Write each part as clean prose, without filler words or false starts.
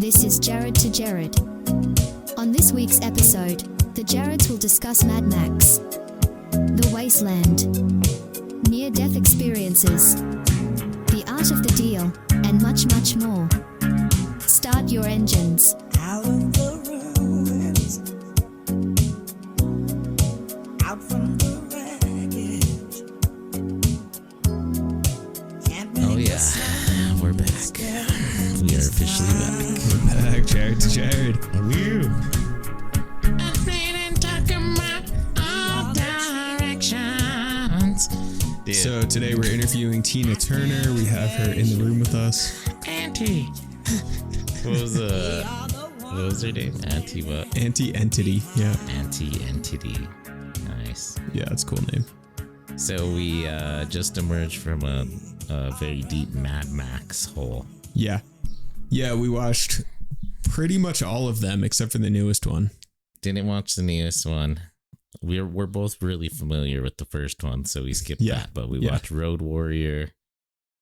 This is Jared to Jared. On this week's episode, the Jareds will discuss Mad Max, The Wasteland, near-death experiences, the art of the deal, and much, much more. Start your engines. Out of the ruins, out from the wreckage. Oh yeah, we're back. We are officially back. We're back, Jared to Jared. Woo! So today we're interviewing Tina Turner. We have her in the room with us. Auntie. What was her name? Auntie what? Anti-Entity. Yeah. Anti-Entity. Nice. Yeah, that's a cool name. So we just emerged from a very deep Mad Max hole. Yeah. Yeah, we watched pretty much all of them except for the newest one. Didn't watch the newest one. We're both really familiar with the first one, so we skipped that. But we watched Road Warrior,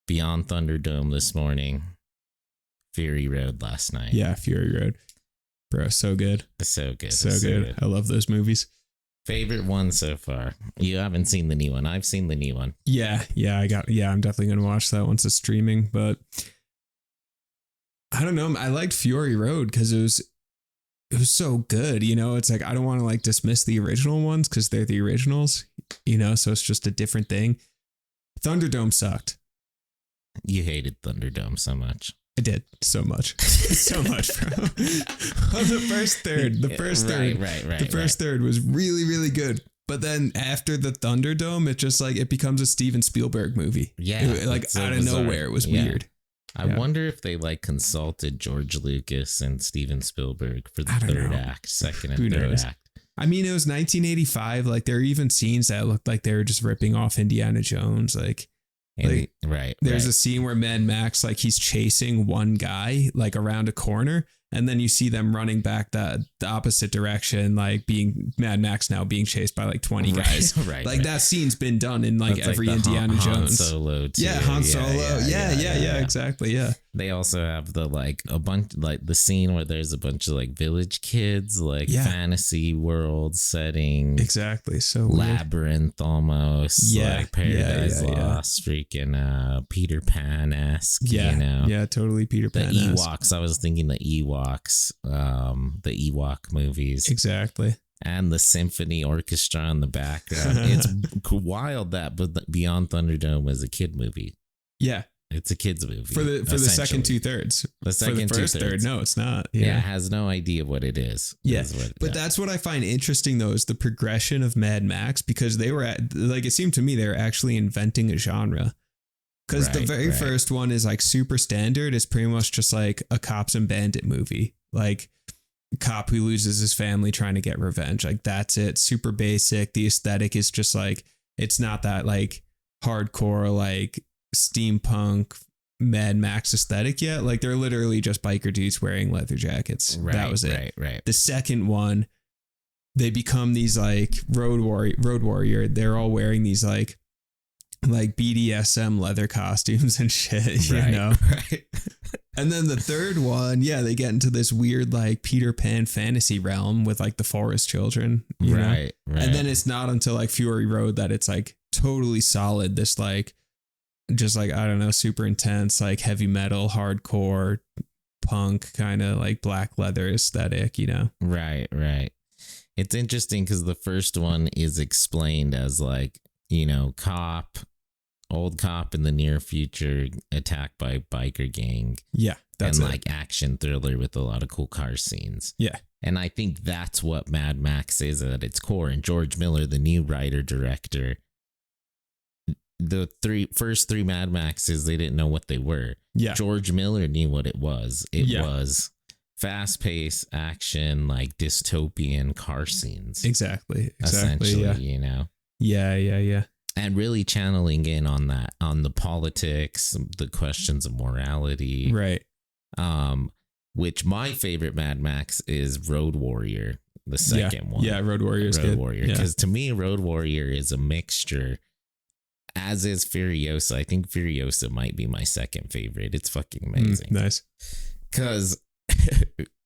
Beyond Thunderdome this morning, Fury Road last night. Yeah, Fury Road. Bro, so good. So good. So good. I love those movies. Favorite one so far. You haven't seen the new one. I've seen the new one. Yeah, I'm definitely gonna watch that once it's streaming, but I don't know. I liked Fury Road because it was so good, you know. It's like I don't want to like dismiss the original ones because they're the originals, you know, so it's just a different thing. Thunderdome sucked. You hated Thunderdome so much. I did so much. So much, bro. The first third. The first third was really, really good. But then after the Thunderdome, it just like it becomes a Steven Spielberg movie. Yeah. Like so out of bizarre. nowhere. It was weird. I wonder if they like consulted George Lucas and Steven Spielberg for the third act, second and third act. I mean, it was 1985. Like there are even scenes that looked like they were just ripping off Indiana Jones. There's a scene where Mad Max, like he's chasing one guy like around a corner, and then you see them running back the opposite direction, like being Mad Max now being chased by like 20 guys. That scene's been done in like that's every like Indiana Jones. Han Solo too. Yeah, Han Solo. Yeah, exactly. Yeah. They also have a bunch like the scene where there's a bunch of like village kids, like fantasy world setting. Exactly. So weird. Labyrinth almost. Like Paradise Lost, freaking Peter Pan-esque. Yeah. You know? Yeah, totally Peter Pan. The Ewoks. I was thinking the Ewoks, the Ewok movies. Exactly. And the symphony orchestra in the background. It's wild that, but Beyond Thunderdome is a kid movie. Yeah. It's a kid's movie. For the second 2/3. The second for the first third, no, it's not. Yeah, it has no idea what it is. But that's what I find interesting though, is the progression of Mad Max, because they were it seemed to me they were actually inventing a genre. Because the very first one is like super standard. It's pretty much just like a cops and bandit movie. Like a cop who loses his family trying to get revenge. Like that's it. Super basic. The aesthetic is just like, it's not that like hardcore, like steampunk Mad Max aesthetic yet. Like they're literally just biker dudes wearing leather jackets. That was it. Right. The second one, they become these like road warrior. They're all wearing these like BDSM leather costumes and shit, you know? Right. And then the third one, they get into this weird like Peter Pan fantasy realm with like the forest children, you know? Right. And then it's not until like Fury Road that it's like totally solid. This like, just like, I don't know, super intense, like heavy metal, hardcore, punk, kind of like black leather aesthetic, you know? Right. It's interesting because the first one is explained as like, you know, old cop in the near future attacked by biker gang. Yeah. That's and like action thriller with a lot of cool car scenes. Yeah. And I think that's what Mad Max is at its core. And George Miller, the new writer director, the first three Mad Maxes, they didn't know what they were. Yeah. George Miller knew what it was. It was fast-paced action, like dystopian car scenes. Exactly. Essentially, you know. Yeah. And really channeling in on that, on the politics, the questions of morality. Right. Which my favorite Mad Max is Road Warrior, the second one. Yeah, Road Warrior is good. Because to me, Road Warrior is a mixture, as is Furiosa. I think Furiosa might be my second favorite. It's fucking amazing. Nice. Because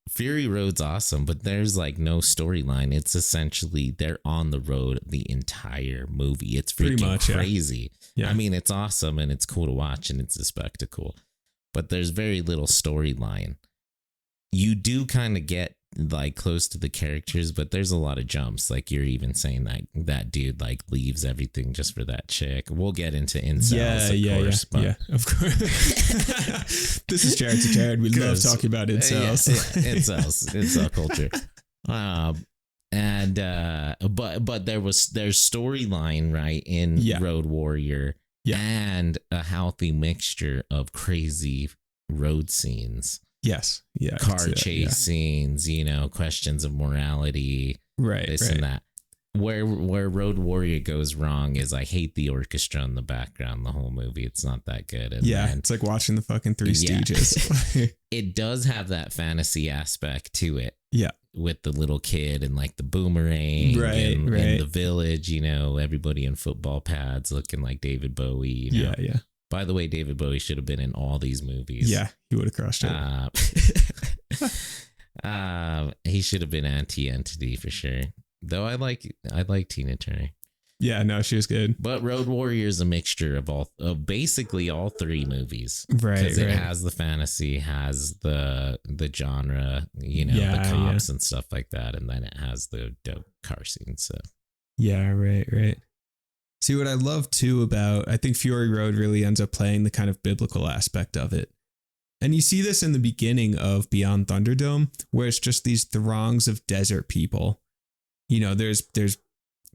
Fury Road's awesome, but there's like no storyline. It's essentially they're on the road the entire movie. It's freaking crazy. Yeah. I mean, it's awesome and it's cool to watch and it's a spectacle, but there's very little storyline. You do kind of get like close to the characters, but there's a lot of jumps. Like you're even saying that dude like leaves everything just for that chick. We'll get into incels, of course. This is Jared to Jared. We love talking about incels. Incel culture. But there's storyline right in Road Warrior and a healthy mixture of crazy road scenes. Yes. Yeah. Car chase scenes, questions of morality. Right. And that. Where Road Warrior goes wrong is I hate the orchestra in the background the whole movie. It's not that good. And it's like watching the fucking Three Stooges. It does have that fantasy aspect to it. Yeah. With the little kid and like the boomerang and the village, everybody in football pads looking like David Bowie. Yeah. By the way, David Bowie should have been in all these movies. Yeah, he would have crushed it. He should have been Entity for sure. Though I like Tina Turner. Yeah, no, she was good. But Road Warrior is a mixture of basically all three movies. Right. Because it has the fantasy, has the genre, the cops and stuff like that, and then it has the dope car scene. So yeah, right. See, what I love too about, I think Fury Road really ends up playing the kind of biblical aspect of it. And you see this in the beginning of Beyond Thunderdome, where it's just these throngs of desert people. There's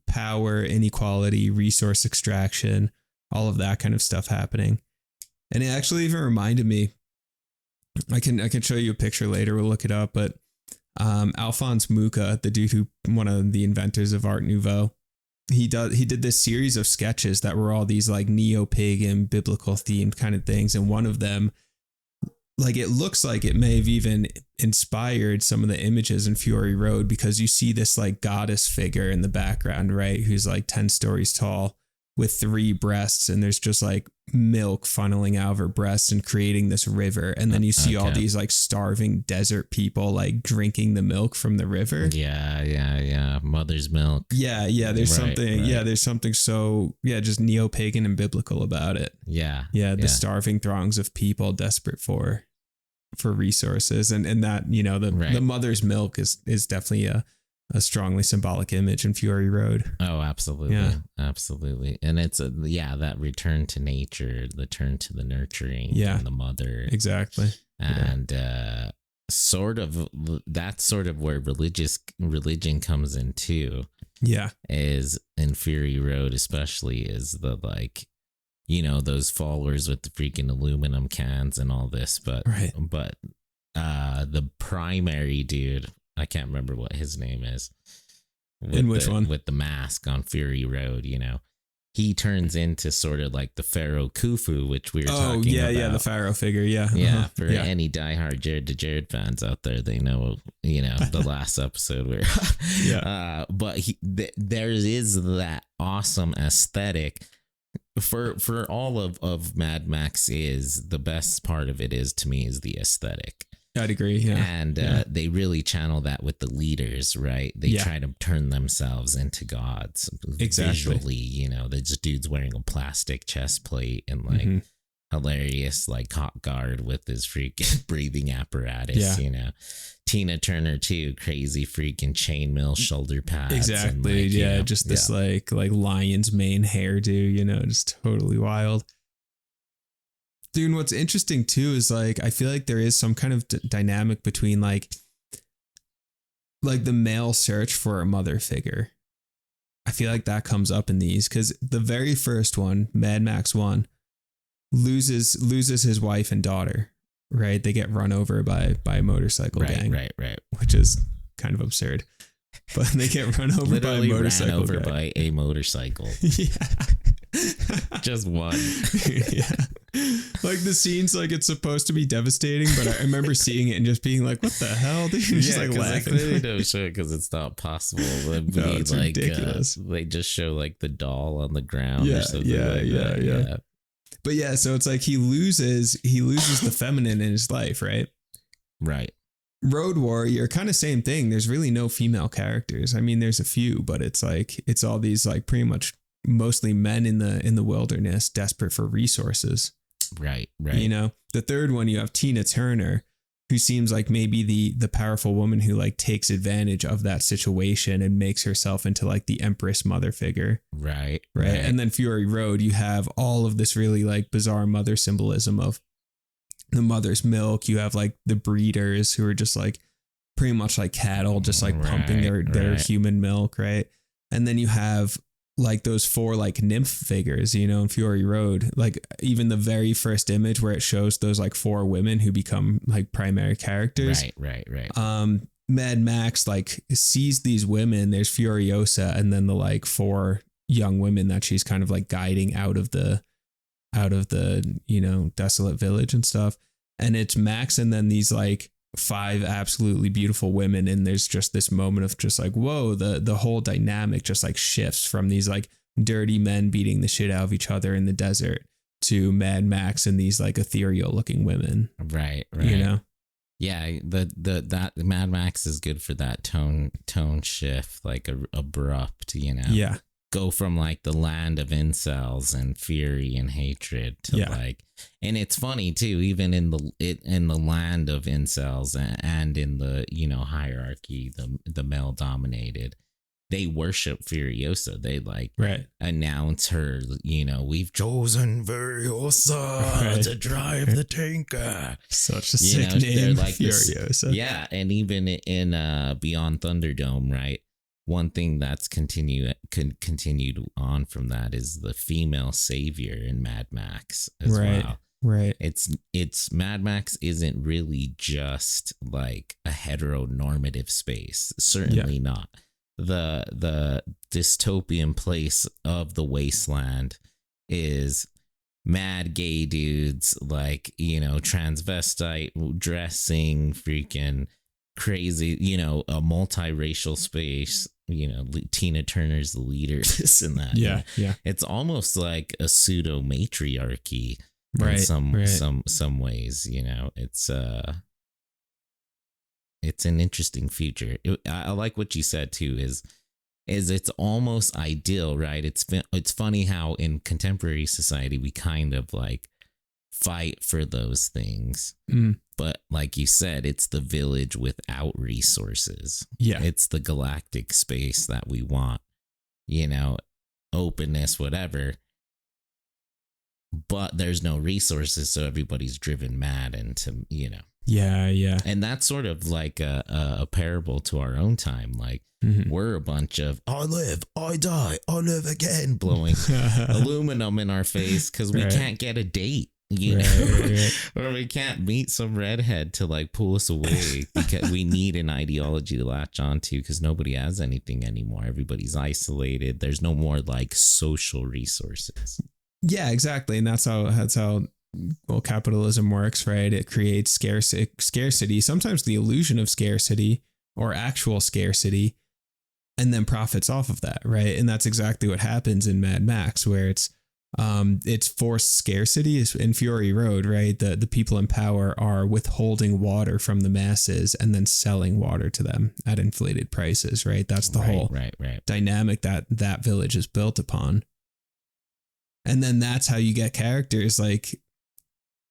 power, inequality, resource extraction, all of that kind of stuff happening. And it actually even reminded me, I can show you a picture later, we'll look it up, but Alphonse Mucha, the dude one of the inventors of Art Nouveau, he did this series of sketches that were all these like neo-pagan biblical themed kind of things, and one of them, like, it looks like it may have even inspired some of the images in Fury Road, because you see this like goddess figure in the background, right, who's like 10 stories tall with 3 breasts, and there's just like milk funneling out of her breasts and creating this river. And then you see all these like starving desert people like drinking the milk from the river. Yeah. Mother's milk. Yeah. There's something. Right. Yeah. There's something so, just neo-pagan and biblical about it. Yeah. The starving throngs of people desperate for resources. And that, the mother's milk is definitely a strongly symbolic image in Fury Road. Oh, absolutely. Yeah. Absolutely. And it's that return to nature, the turn to the nurturing and the mother. Exactly. And sort of that's sort of where religion comes in too. Yeah. Is in Fury Road especially, is the like, those followers with the freaking aluminum cans and all this, but the primary dude, I can't remember what his name is. In which one? With the mask on Fury Road, he turns into sort of like the Pharaoh Khufu, which we were talking about. Oh, yeah, the Pharaoh figure, yeah. Yeah, for any diehard Jared to Jared fans out there, they know, the last episode where... but there is that awesome aesthetic. For all of Mad Max, is the best part of it is, to me, is the aesthetic. I'd agree, yeah. And they really channel that with the leaders, right? They try to turn themselves into gods. Exactly. Visually, there's dudes wearing a plastic chest plate and like hilarious like hot guard with his freaking breathing apparatus, Tina Turner too, crazy freaking chainmail shoulder pads. Exactly, and like, just this like lion's mane hairdo, just totally wild. Dude, what's interesting too is like, I feel like there is some kind of dynamic between like the male search for a mother figure. I feel like that comes up in these, because the very first one, Mad Max 1, loses his wife and daughter, right? They get run over by a motorcycle gang. Right. Which is kind of absurd. But they get run over by a motorcycle. Ran over by a motorcycle. Just one. Like the scene's like it's supposed to be devastating, but I remember seeing it and just being like, what the hell? Dude? Just like laughing. They don't show it because it's not possible. No, it's like, ridiculous. They just show like the doll on the ground or something like that. But so it's like he loses the feminine in his life, right? Right. Road Warrior, kind of same thing. There's really no female characters. I mean, there's a few, but it's like it's all these like pretty much mostly men in the wilderness, desperate for resources. Right. You know, the third one you have Tina Turner, who seems like maybe the powerful woman who like takes advantage of that situation and makes herself into like the Empress mother figure. Right. And then Fury Road, you have all of this really like bizarre mother symbolism of the mother's milk. You have like the breeders who are just like pretty much like cattle, just like pumping their human milk, right? And then you have like those 4 like nymph figures, you know, in Fury Road, like even the very first image where it shows those like 4 women who become like primary characters. Right. Mad Max like sees these women. There's Furiosa, and then the like 4 young women that she's kind of like guiding out of the you know, desolate village and stuff. And it's Max and then these like 5 absolutely beautiful women, and there's just this moment of just like, whoa, the whole dynamic just like shifts from these like dirty men beating the shit out of each other in the desert to Mad Max and these like ethereal looking women. Right. You know? Yeah, that Mad Max is good for that tone shift, like abrupt, you know. Yeah. Go from like the land of incels and fury and hatred to like, and it's funny too, even in the land of incels and in the, you know, hierarchy, the male dominated, they worship Furiosa. They like announce her, you know, we've chosen Furiosa to drive the tanker. Such a sick name, like Furiosa. Yeah, and even in Beyond Thunderdome, right? One thing that's continued on from that is the female savior in Mad Max as well. Right. It's Mad Max isn't really just like a heteronormative space. Certainly not. The dystopian place of the Wasteland is mad gay dudes, like, you know, transvestite dressing, freaking crazy, you know, a multiracial space. You know, Tina Turner's the leader, this and that. Yeah. It's almost like a pseudo matriarchy in some ways. You know, it's an interesting future. I like what you said too. Is it's almost ideal, right? It's funny how in contemporary society we kind of like fight for those things. But like you said, it's the village without resources. Yeah. It's the galactic space that we want, you know, openness, whatever. But there's no resources, so everybody's driven mad into, you know. Yeah. And that's sort of like a parable to our own time. Like, we're a bunch of, I live, I die, I live again, blowing aluminum in our face because we can't get a date. You know, or we can't meet some redhead to like pull us away because we need an ideology to latch onto because nobody has anything anymore. Everybody's isolated. There's no more like social resources. Yeah, exactly. And that's how well, capitalism works, right? It creates scarcity, sometimes the illusion of scarcity or actual scarcity, and then profits off of that, right? And that's exactly what happens in Mad Max, where it's forced scarcity is in Fury Road, right? The people in power are withholding water from the masses and then selling water to them at inflated prices, right? That's the whole dynamic that village is built upon. And then that's how you get characters like,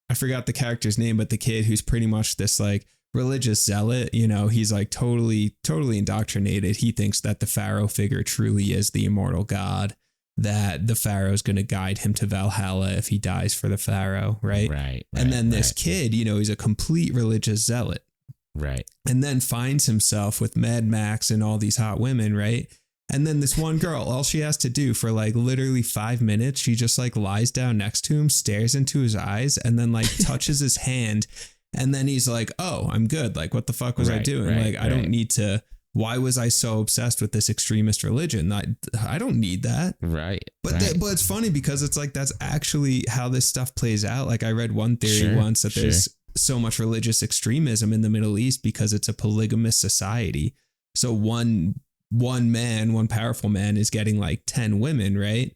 I forgot the character's name, but the kid who's pretty much this like religious zealot, you know, he's like totally indoctrinated. He thinks that the Pharaoh figure truly is the immortal god, that the Pharaoh's going to guide him to Valhalla if he dies for the Pharaoh, right? And then this kid, you know, he's a complete religious zealot. Right. And then finds himself with Mad Max and all these hot women, right? And then this one girl, all she has to do for like literally 5 minutes, she just like lies down next to him, stares into his eyes, and then like touches his hand. And then he's like, oh, I'm good. Like, what the fuck was I doing? I don't need to. Why was I so obsessed with this extremist religion? I don't need that. Right. But it's funny because it's like, that's actually how this stuff plays out. Like I read one theory once that there's so much religious extremism in the Middle East because it's a polygamous society. So one powerful man is getting like 10 women, right?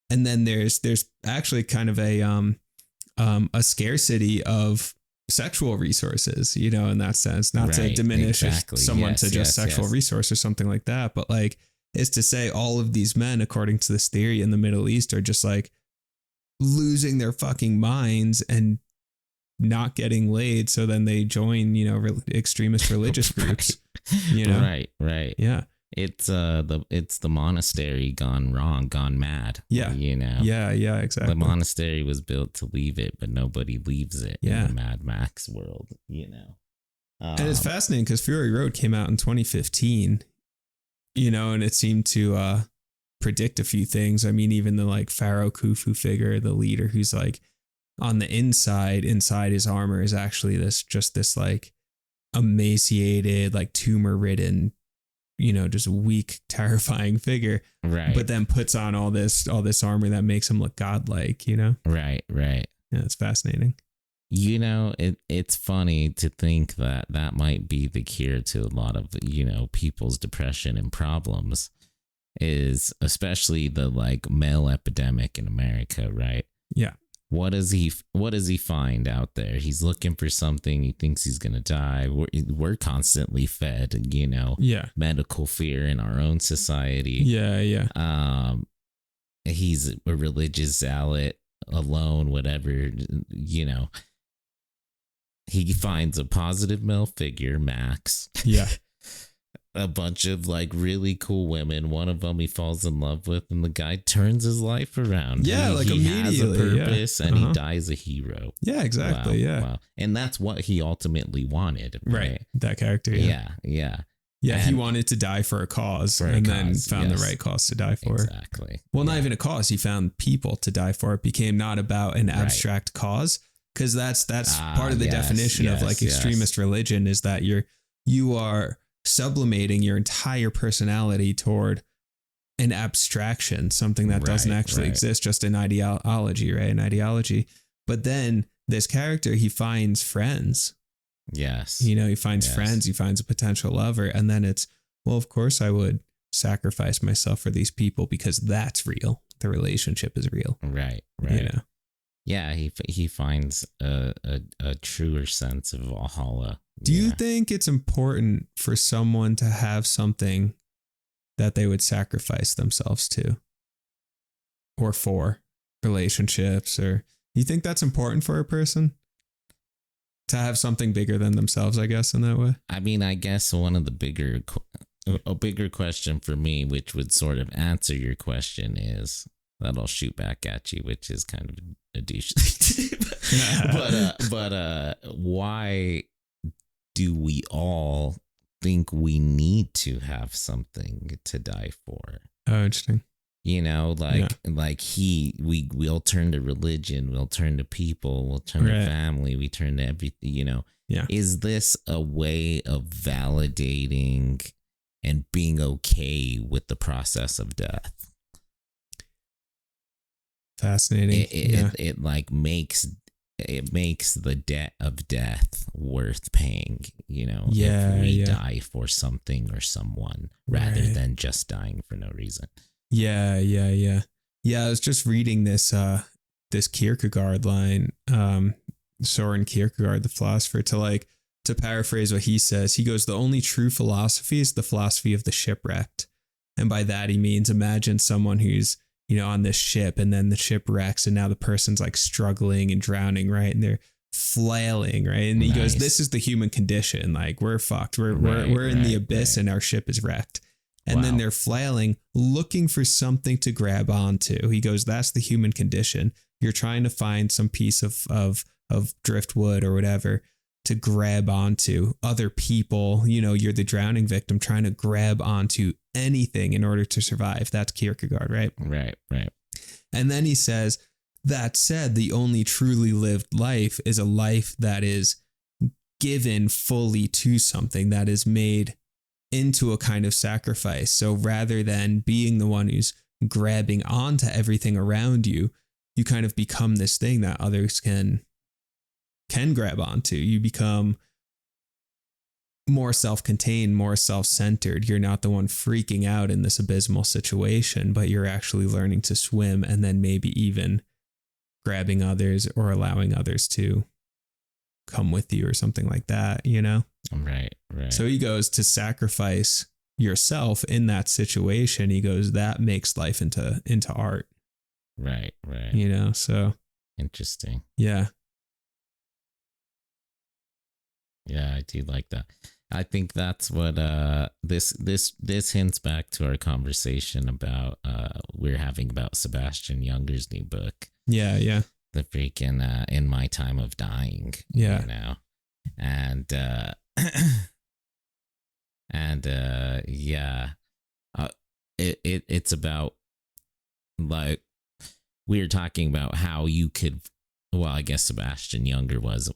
And then there's actually kind of a scarcity of sexual resources, you know, in that sense, not to diminish someone to just sexual resource or something like that, but like, is to say all of these men, according to this theory in the Middle East, are just like losing their fucking minds and not getting laid. So then they join, you know, extremist religious groups, you know? Right. Yeah. It's the monastery gone wrong, gone mad. Yeah. You know? Yeah, exactly. The monastery was built to leave it, but nobody leaves it in the Mad Max world, you know? And it's fascinating because Fury Road came out in 2015, you know, and it seemed to predict a few things. I mean, even the like Pharaoh Khufu figure, the leader who's like on the inside his armor is actually this like emaciated, like tumor ridden, you know, just weak, terrifying figure. Right. But then puts on all this armor that makes him look godlike, you know? Right. Yeah, it's fascinating. You know, it's funny to think that might be the cure to a lot of, you know, people's depression and problems, is especially the like male epidemic in America, right? Yeah. What does he find out there? He's looking for something. He thinks he's going to die. We're constantly fed, you know, medical fear in our own society. Yeah. He's a religious zealot, alone, whatever, you know. He finds a positive male figure, Max. Yeah. A bunch of like really cool women. One of them he falls in love with, and the guy turns his life around. Yeah, like he immediately has a purpose, and he dies a hero. Yeah, exactly. Wow. And that's what he ultimately wanted, right? That character. Yeah. He wanted to die for a cause, then found the right cause to die for. Exactly. Well, not even a cause. He found people to die for. It became not about an abstract cause, because that's part of the definition of like extremist religion, is that you are sublimating your entire personality toward an abstraction, something that doesn't actually exist, just an ideology, right? An ideology. But then this character, he finds friends. Yes. You know, he finds friends, he finds a potential lover, and then it's, well, of course I would sacrifice myself for these people because that's real. The relationship is real. Right. You know? Yeah, he finds a truer sense of Valhalla. Do you think it's important for someone to have something that they would sacrifice themselves to, or for relationships, or you think that's important for a person to have something bigger than themselves, I guess, in that way? I mean, I guess one of the bigger question for me, which would sort of answer your question, is that I'll shoot back at you, which is kind of a douche. but why do we all think we need to have something to die for? Oh, interesting. You know, we'll turn to religion, we'll turn to people, we'll turn to family, we turn to everything, you know. Yeah. Is this a way of validating and being okay with the process of death? Fascinating. It like makes the debt of death worth paying, you know, if we die for something or someone rather than just dying for no reason. Yeah. I was just reading this Kierkegaard line, Soren Kierkegaard, the philosopher, to paraphrase what he says. He goes, the only true philosophy is the philosophy of the shipwrecked. And by that, he means, imagine someone who's, you know, on this ship, and then the ship wrecks, and now the person's like struggling and drowning, right? And they're flailing, right? And he goes, this is the human condition. Like, we're fucked. We're in the abyss and our ship is wrecked. And then they're flailing, looking for something to grab onto. He goes, that's the human condition. You're trying to find some piece of driftwood or whatever to grab onto. Other people, you know, you're the drowning victim trying to grab onto anything in order to survive. That's Kierkegaard, right? Right. And then he says, that said, the only truly lived life is a life that is given fully to something, that is made into a kind of sacrifice. So rather than being the one who's grabbing onto everything around you, you kind of become this thing that others can grab onto. You become more self-contained, more self-centered. You're not the one freaking out in this abysmal situation, but you're actually learning to swim, and then maybe even grabbing others or allowing others to come with you or something like that, you know? Right. So he goes to sacrifice yourself in that situation. He goes, that makes life into art. Right. You know, so. Interesting. Yeah. Yeah, I do like that. I think that's what this hints back to our conversation about we're having about Sebastian Junger's new book. Yeah. The freaking In My Time of Dying. Yeah. You know. And yeah. It's about, like, we were talking about how you could, well, I guess Sebastian Junger was,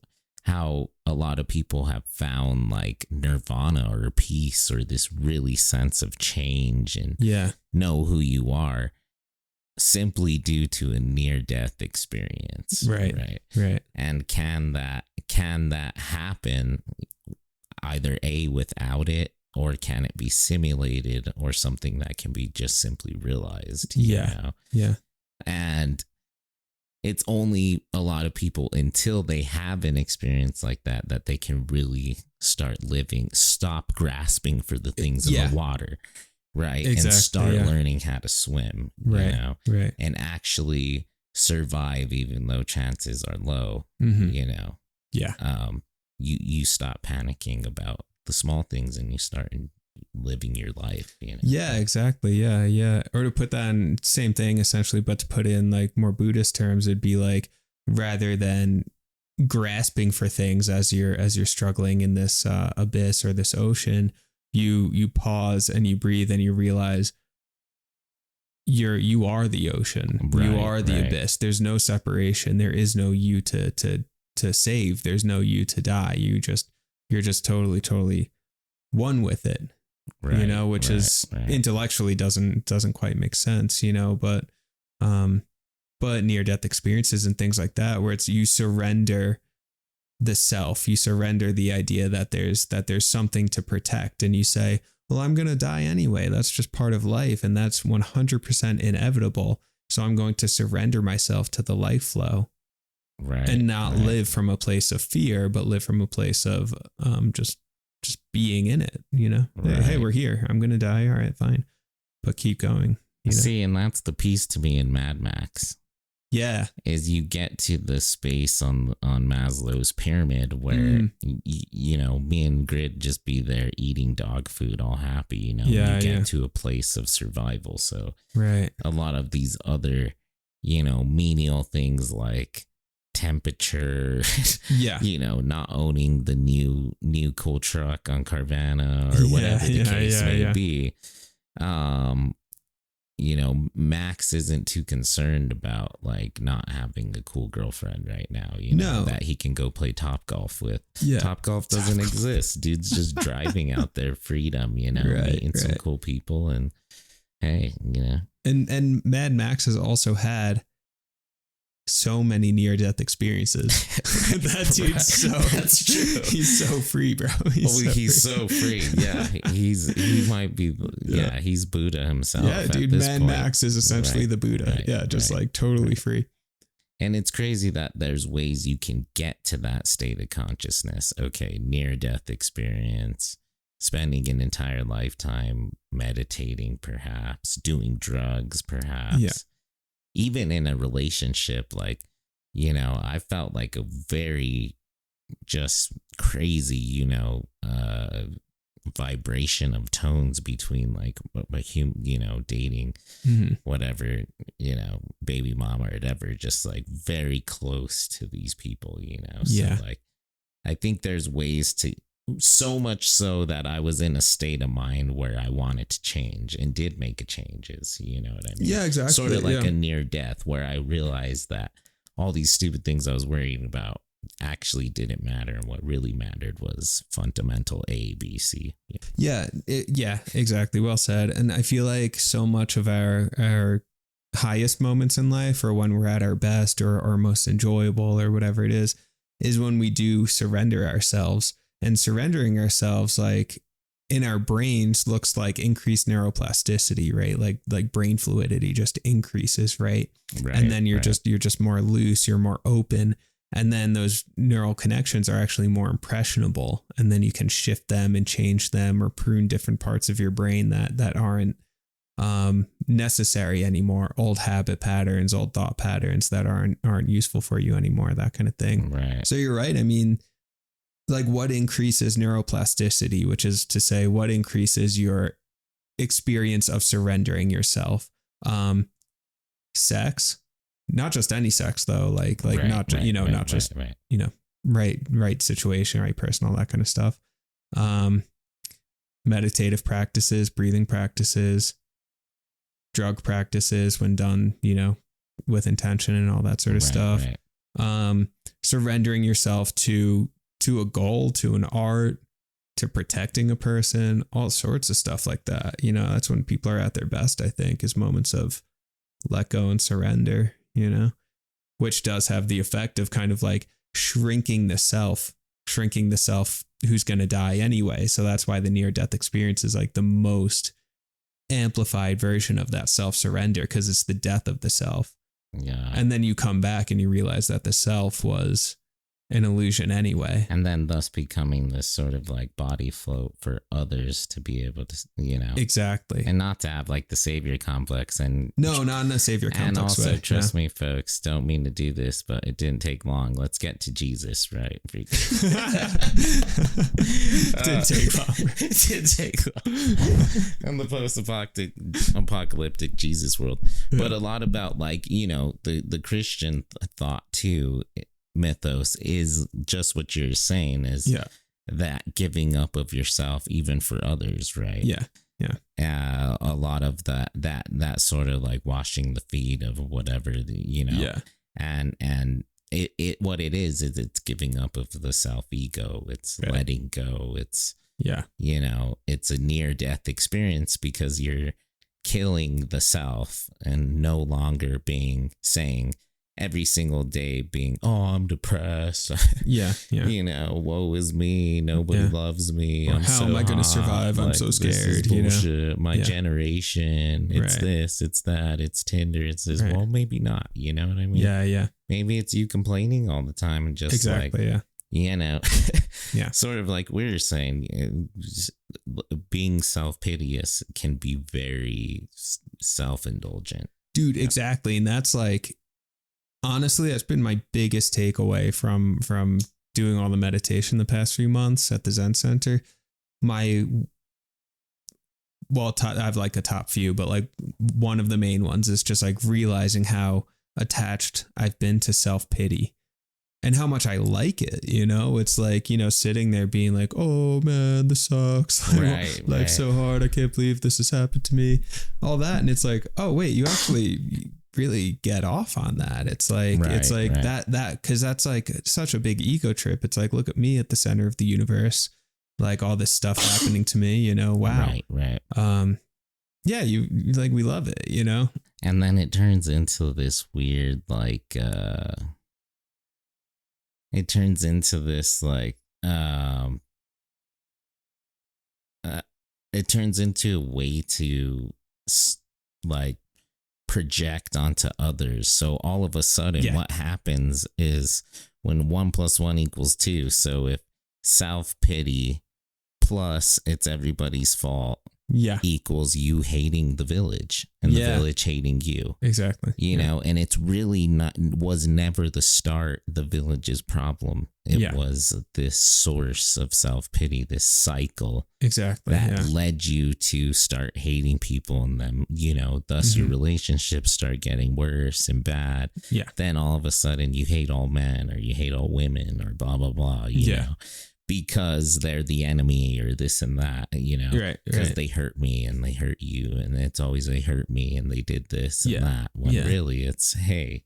how a lot of people have found like nirvana or peace or this really sense of change and know who you are simply due to a near-death experience. Right. And can that happen either A, without it, or can it be simulated, or something that can be just simply realized? You know? And it's only a lot of people, until they have an experience like that, that they can really start living, stop grasping for the things in the water, right? Exactly, and start learning how to swim, you know, and actually survive, even though chances are low, you know. You stop panicking about the small things and you start living your life, you know. Yeah, exactly. Yeah. Or to put that in, same thing essentially, but to put in like more Buddhist terms, it'd be like, rather than grasping for things as you're struggling in this abyss or this ocean, you pause and you breathe and you realize you are the ocean. You are the abyss. There's no separation. There is no you to save. There's no you to die. You're just totally one with it. You know, which is intellectually doesn't quite make sense, you know, but near-death experiences and things like that, where it's, you surrender the self, you surrender the idea that there's something to protect, and you say, well, I'm going to die anyway. That's just part of life, and that's 100% inevitable. So I'm going to surrender myself to the life flow, and not live from a place of fear, but live from a place of just being in it, you know. Hey, we're here. I'm going to die. All right, fine. But keep going. You know? See, and that's the piece to me in Mad Max. Yeah. Is you get to the space on Maslow's pyramid where, you know, me and Grid just be there eating dog food, all happy, you know. You get to a place of survival. So a lot of these other, you know, menial things like temperature, you know, not owning the new cool truck on Carvana or whatever the case may be, you know, Max isn't too concerned about like not having a cool girlfriend right now, you know, that he can go play Topgolf with. Topgolf doesn't exist. Dude's just driving out there, freedom, you know, meeting some cool people, and hey, you know. And Mad Max has also had so many near-death experiences. That dude's that's true. He's so free, bro. He's so free. Yeah, he might be. Yeah, he's Buddha himself. Yeah, dude. Mad Max is essentially the Buddha. Just like totally free. And it's crazy that there's ways you can get to that state of consciousness. Okay, near-death experience, spending an entire lifetime meditating, perhaps doing drugs, perhaps. Even in a relationship, like, you know, I felt like a very just crazy, you know, vibration of tones between like you know, dating, whatever, you know, baby mama or whatever, just like very close to these people, you know. So like, I think there's ways to, so much so that I was in a state of mind where I wanted to change and did make changes. You know what I mean? Yeah, exactly. Sort of like a near death where I realized that all these stupid things I was worrying about actually didn't matter. And what really mattered was fundamental A, B, C. Yeah, exactly. Well said. And I feel like so much of our highest moments in life, or when we're at our best or most enjoyable or whatever it is when we do surrender ourselves. And surrendering ourselves, like in our brains, looks like increased neuroplasticity, right? Like brain fluidity just increases, right? And then you're just more loose, you're more open, And then those neural connections are actually more impressionable. And then you can shift them and change them or prune different parts of your brain that aren't necessary anymore. Old habit patterns, old thought patterns that aren't useful for you anymore, that kind of thing. Right. So you're right. I mean, like, what increases neuroplasticity, which is to say what increases your experience of surrendering yourself? Sex, not just any sex though, like Right, not right, you know, right, not just right. you know, right situation, right person, all that kind of stuff. Meditative practices, breathing practices, drug practices when done, you know, with intention and all that sort of stuff. Right. Surrendering yourself to a goal, to an art, to protecting a person, all sorts of stuff like that. You know, that's when people are at their best, I think, is moments of let go and surrender, you know, which does have the effect of kind of like shrinking the self who's going to die anyway. So that's why the near death experience is like the most amplified version of that self surrender, because it's the death of the self. Yeah. And then you come back and you realize that the self was an illusion anyway. And then thus becoming this sort of like body float for others to be able to, you know. Exactly. And not to have like the savior complex. And no, not in a savior complex and also, way. trust me, folks, don't mean to do this, but it didn't take long. Let's get to Jesus, right? Didn't take long. It did take long. In the post-apocalyptic Jesus world. But a lot about like, you know, the Christian thought too, mythos is just what you're saying is that giving up of yourself even for others, right? A lot of that sort of like washing the feet of whatever, you know. And it what it is it's giving up of the self ego. It's letting go. It's you know, it's a near death experience because you're killing the self and no longer saying every single day being, oh, I'm depressed. You know, woe is me. Nobody loves me. Or how am I going to survive? I'm so scared. This is bullshit. You know? My Yeah. generation. It's this. It's that. It's Tinder. It's this. Well, maybe not. You know what I mean? Yeah. Maybe it's you complaining all the time and just you know, sort of like we were saying, being self-piteous can be very self-indulgent. Dude, exactly. And that's like, honestly, that's been my biggest takeaway from doing all the meditation the past few months at the Zen Center. I have like a top few, but like one of the main ones is just like realizing how attached I've been to self-pity and how much I like it. You know, it's like, you know, sitting there being like, oh man, this sucks. Life's so hard. I can't believe this has happened to me. All that. And it's like, oh wait, you actually really get off on that. It's like that because that's like such a big ego trip. It's like, look at me at the center of the universe, like all this stuff happening to me, you know. Wow. Right. You like, we love it, you know. And then it turns into this weird like it turns into a way to like project onto others. So all of a sudden what happens is when 1 + 1 = 2. So if self-pity plus it's everybody's fault equals you hating the village and the village hating you. Exactly. You know, and it's really was never the start, the village's problem. It was this source of self-pity, this cycle. Exactly. That led you to start hating people and them, you know, thus your relationships start getting worse and bad. Yeah. Then all of a sudden you hate all men or you hate all women or blah, blah, blah, you know. Because they're the enemy or this and that, you know, because they hurt me and they hurt you. And it's always they hurt me and they did this and that. When really it's, hey,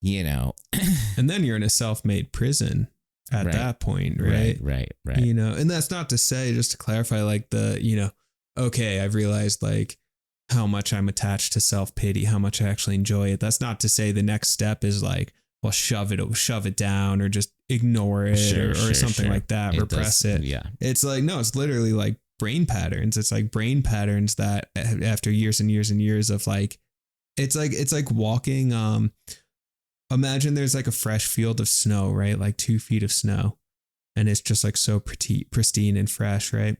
you know. And then you're in a self-made prison at that point, right? Right. You know, and that's not to say, just to clarify, like you know, okay, I've realized like how much I'm attached to self-pity, how much I actually enjoy it. That's not to say the next step is like, well, shove it down or just ignore it or something like that, repress it. Yeah. It's like, no, it's literally like brain patterns. It's like brain patterns that after years and years and years of like, it's like walking a imagine there's like a fresh field of snow, right? Like 2 feet of snow. And it's just like so pristine and fresh, right?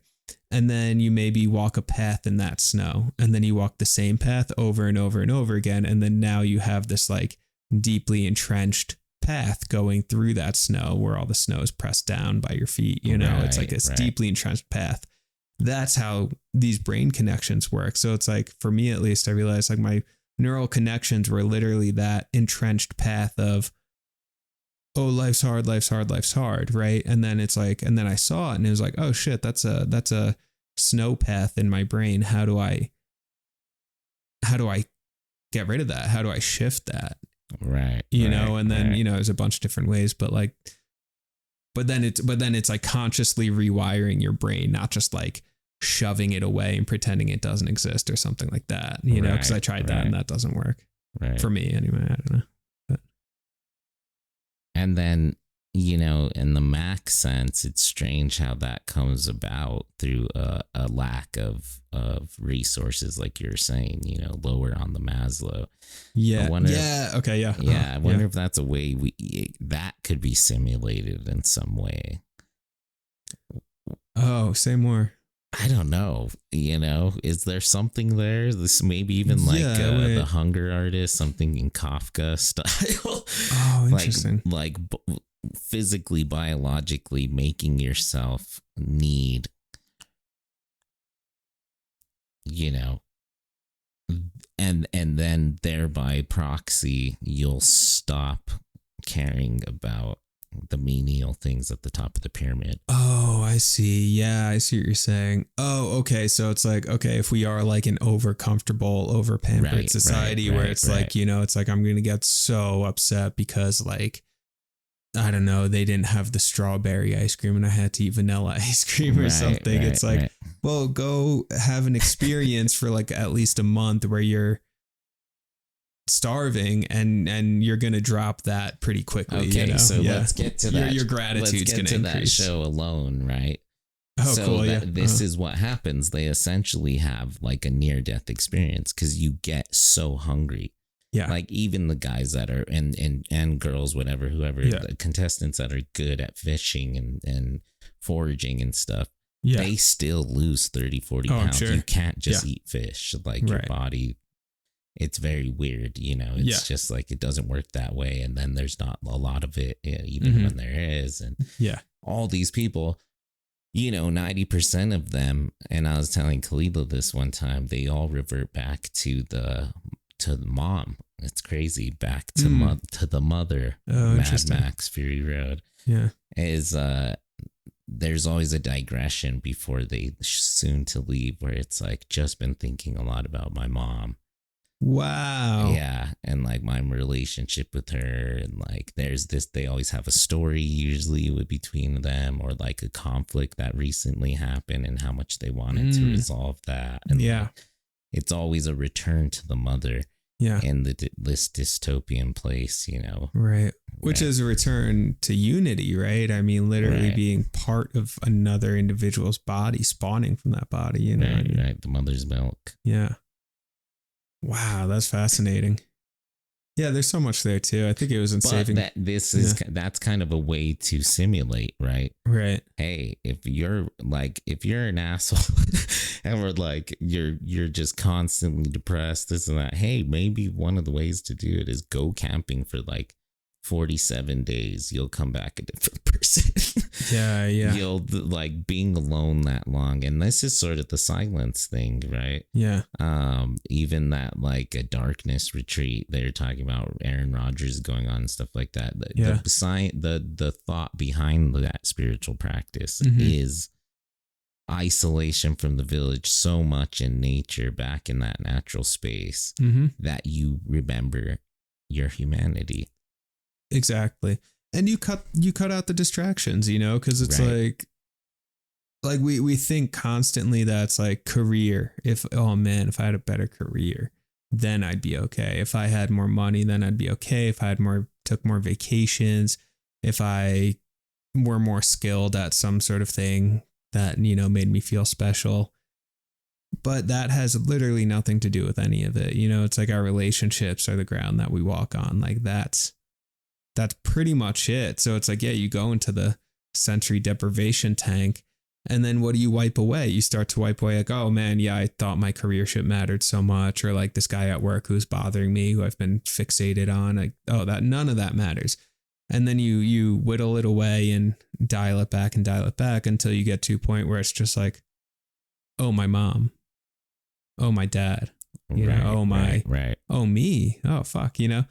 And then you maybe walk a path in that snow, and then you walk the same path over and over and over again. And then now you have this like deeply entrenched path going through that snow where all the snow is pressed down by your feet. You know, it's like this deeply entrenched path. That's how these brain connections work. So it's like, for me at least, I realized like my neural connections were literally that entrenched path of, oh, life's hard, right? And then it's like, and then I saw it and it was like, oh shit, that's a snow path in my brain. How do I get rid of that? How do I shift that? Right. You know, and then, you know, there's a bunch of different ways, but then it's like consciously rewiring your brain, not just like shoving it away and pretending it doesn't exist or something like that, you know, because I tried that and that doesn't work for me anyway. I don't know. And then, you know, in the Max sense, it's strange how that comes about through a lack of resources, like you're saying, you know, lower on the Maslow. Yeah. I wonder if that's a way that could be simulated in some way. Oh, say more. I don't know. You know, is there something there? This maybe even like the Hunger Artist, something in Kafka style. Oh, interesting. Like physically, biologically making yourself need, you know, and then thereby proxy, you'll stop caring about the menial things at the top of the pyramid. Oh, I see. Yeah, I see what you're saying. Oh, okay. So it's like, okay, if we are like an over comfortable, over pampered society where it's like, you know, it's like, I'm going to get so upset because like, I don't know, they didn't have the strawberry ice cream and I had to eat vanilla ice cream or something. It's like, well, go have an experience for like at least a month where you're starving and you're gonna drop that pretty quickly. Okay, you know? So let's get to that. Your gratitude's gonna increase. That show alone, right? Oh, so cool. This is what happens. They essentially have like a near-death experience because you get so hungry. Yeah. Like even the guys that are and girls, whatever, whoever, the contestants that are good at fishing and foraging and stuff. Yeah. They still lose 30, 40 pounds. Sure. You can't just eat fish. Like your body, it's very weird, you know, it's just like, it doesn't work that way. And then there's not a lot of it, even when there is. And all these people, you know, 90% of them, and I was telling Khalila this one time, they all revert back to the mom. It's crazy. Back to to the mother. Mad Max Fury Road. Yeah. There's always a digression before they soon to leave where it's like, just been thinking a lot about my mom. Wow. Yeah. And like my relationship with her, and like there's this, they always have a story usually between them, or like a conflict that recently happened and how much they wanted to resolve that. And like, it's always a return to the mother. Yeah. In this dystopian place, you know. Right. Which is a return to unity, right? I mean, literally being part of another individual's body, spawning from that body, you know. Right. The mother's milk. Yeah. Wow, that's fascinating. Yeah, there's so much there too. I think it was in saving. That's kind of a way to simulate, right? Right. Hey, if you're an asshole and we're like, you're just constantly depressed, this and that. Hey, maybe one of the ways to do it is go camping for like 47 days. You'll come back a different person. Yeah. You'll like being alone that long. And this is sort of the silence thing, right? Yeah. Even that like a darkness retreat they're talking about, Aaron Rodgers going on and stuff like that. The thought behind that spiritual practice is isolation from the village, so much in nature, back in that natural space, that you remember your humanity. Exactly. And you cut out the distractions, you know, because it's like we think constantly that's like career. If I had a better career, then I'd be okay. If I had more money, then I'd be okay. If I took more vacations, if I were more skilled at some sort of thing that, you know, made me feel special. But that has literally nothing to do with any of it. You know, it's like our relationships are the ground that we walk on. Like that's that's pretty much it. So it's like, yeah, you go into the sensory deprivation tank, and then what do you wipe away? You start to wipe away like, oh man, yeah, I thought my career shit mattered so much, or like this guy at work who's bothering me, who I've been fixated on. Like, oh, that none of that matters. And then you whittle it away and dial it back until you get to a point where it's just like, oh, my mom, oh, my dad, you know, oh my, oh me, oh fuck, you know.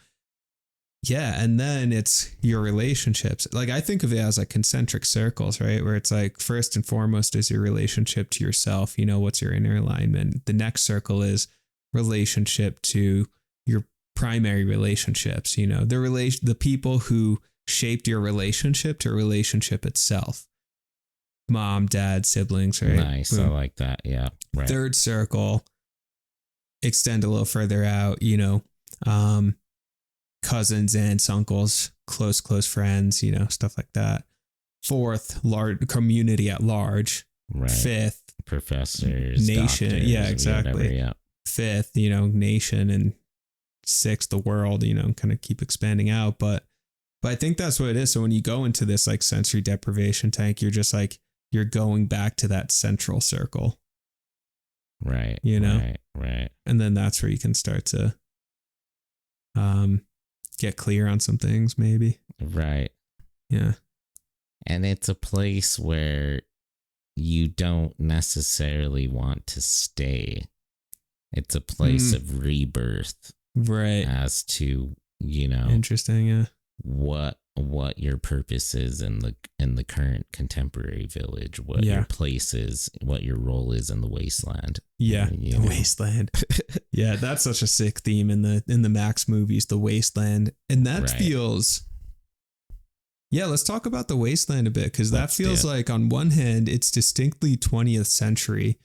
Yeah, and then it's your relationships. Like, I think of it as like concentric circles, right? Where it's like, first and foremost is your relationship to yourself. You know, what's your inner alignment? The next circle is relationship to your primary relationships. You know, the people who shaped your relationship to relationship itself. Mom, dad, siblings, right? Nice. Boom. I like that. Yeah. Right. Third circle, extend a little further out, you know, cousins, aunts, uncles, close friends, you know, stuff like that. Fourth, large community at large. Right. Fifth, professors, nation. Doctors, yeah, exactly. Whatever, yeah. Fifth, you know, nation, and sixth, the world, you know, kind of keep expanding out. But I think that's what it is. So when you go into this like sensory deprivation tank, you're just like, you're going back to that central circle. Right. You know? Right. And then that's where you can start to get clear on some things, maybe. Right. Yeah. And it's a place where you don't necessarily want to stay. It's a place of rebirth. Right. As to, you know, interesting, yeah. What your purpose is in the current contemporary village, what your place is, what your role is in the wasteland. Yeah, the wasteland. Yeah, that's such a sick theme in the Max movies, the wasteland. And that feels. Yeah, let's talk about the wasteland a bit, because that feels like, on one hand, it's distinctly 20th century,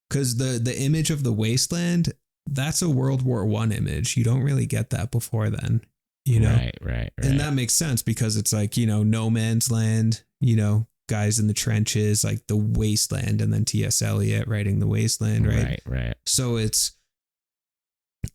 because the image of the wasteland, that's a World War I image. You don't really get that before then. You know, right. And that makes sense, because it's like, you know, no man's land, you know, guys in the trenches, like the wasteland, and then T.S. Eliot writing the wasteland, right? Right. So it's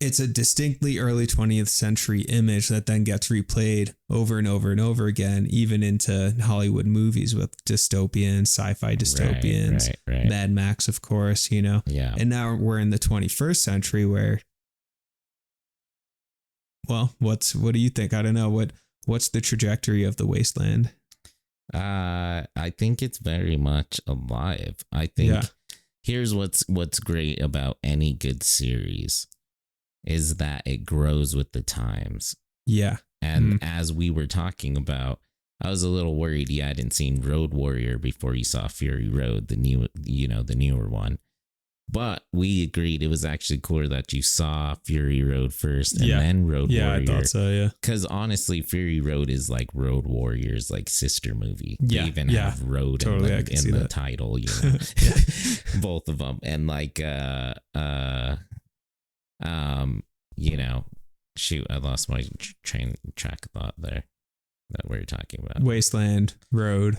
a distinctly early 20th century image that then gets replayed over and over and over again, even into Hollywood movies with dystopians, sci-fi dystopians, right. Mad Max, of course, you know. Yeah. And now we're in the 21st century where, well, what do you think? I don't know. What's the trajectory of the wasteland? I think it's very much alive. I think here's what's great about any good series is that it grows with the times. Yeah. And as we were talking about, I was a little worried you hadn't seen Road Warrior before you saw Fury Road, the newer one. But we agreed it was actually cooler that you saw Fury Road first and then Road Warrior. Yeah, I thought so, yeah. Because honestly, Fury Road is like Road Warrior's like sister movie. They even have Road in the title, you know. Both of them. And like, you know, shoot, I lost my track of thought there that we were talking about. Wasteland, Road.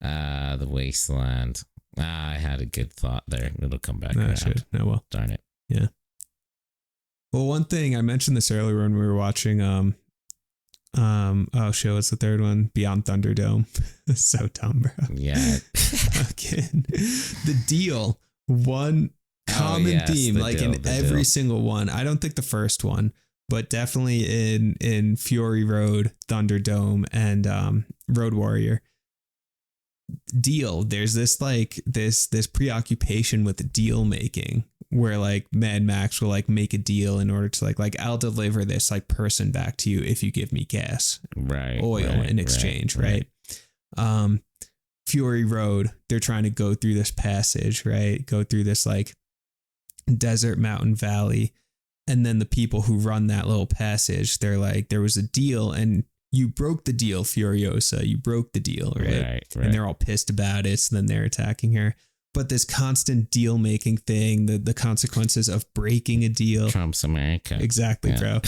The Wasteland. I had a good thought there. It'll come back around. Should. No, well. Darn it. Yeah. Well, one thing I mentioned this earlier when we were watching what's the third one? Beyond Thunderdome. So dumb, bro. Yeah. Fucking the deal. One common theme, like in every single one. I don't think the first one, but definitely in Fury Road, Thunderdome, and Road Warrior. Deal. There's this like this preoccupation with deal making, where like Mad Max will like make a deal in order to like I'll deliver this like person back to you if you give me gas, oil in exchange, right? Fury Road, they're trying to go through this passage, right? Go through this like desert mountain valley, and then the people who run that little passage, they're like, there was a deal and you broke the deal, Furiosa. You broke the deal, right? And they're all pissed about it, so then they're attacking her. But this constant deal-making thing, the consequences of breaking a deal. Trump's America. Exactly, bro.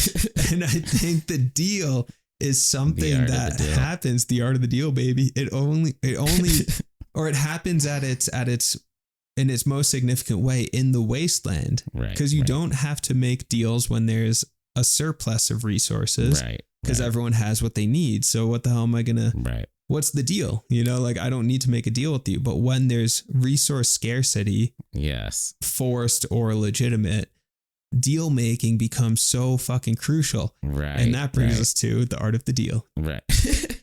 And I think the deal is something that happens, the art of the deal, baby. It only, or it happens at its in its most significant way in the wasteland. Because you don't have to make deals when there's a surplus of resources. because everyone has what they need. So what the hell am I going to, what's the deal? You know, like I don't need to make a deal with you. But when there's resource scarcity, yes, forced or legitimate, deal making becomes so fucking crucial. Right. And that brings us to the art of the deal. Right.